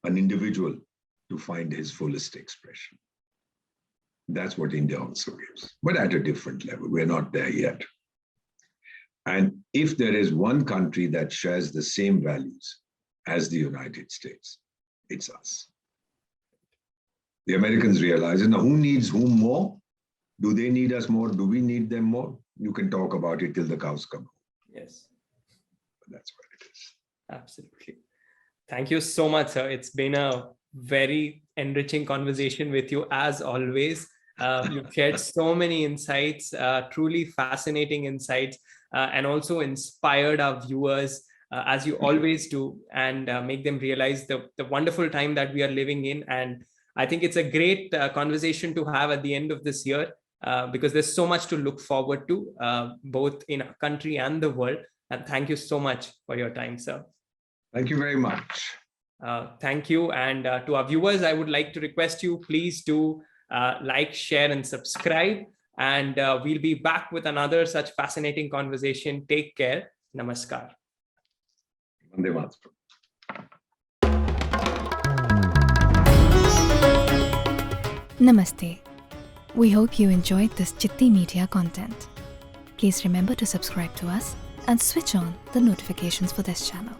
Speaker 2: an individual, to find his fullest expression. That's what India also gives, but at a different level. We're not there yet. And if there is one country that shares the same values as the United States, it's us. The Americans realize, now who needs whom more? Do they need us more? Do we need them more? You can talk about it till the cows come home.
Speaker 1: Yes.
Speaker 2: But that's what it is.
Speaker 1: Absolutely. Thank you so much, sir. It's been a very enriching conversation with you, as always. You've shared so many insights, truly fascinating insights, and also inspired our viewers, as you always do, and make them realize the wonderful time that we are living in. And I think it's a great conversation to have at the end of this year, because there's so much to look forward to, both in our country and the world. And thank you so much for your time, sir.
Speaker 2: Thank you very much.
Speaker 1: Thank you. And to our viewers, I would like to request you, please do like, share, and subscribe. And we'll be back with another such fascinating conversation. Take care. Namaskar.
Speaker 2: Vande Mataram.
Speaker 3: Namaste. We hope you enjoyed this Citti Media content. Please remember to subscribe to us and switch on the notifications for this channel.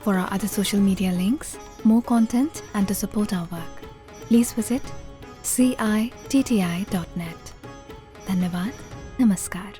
Speaker 3: For our other social media links, more content, and to support our work, please visit citti.net. Dhanyavad. Namaskar.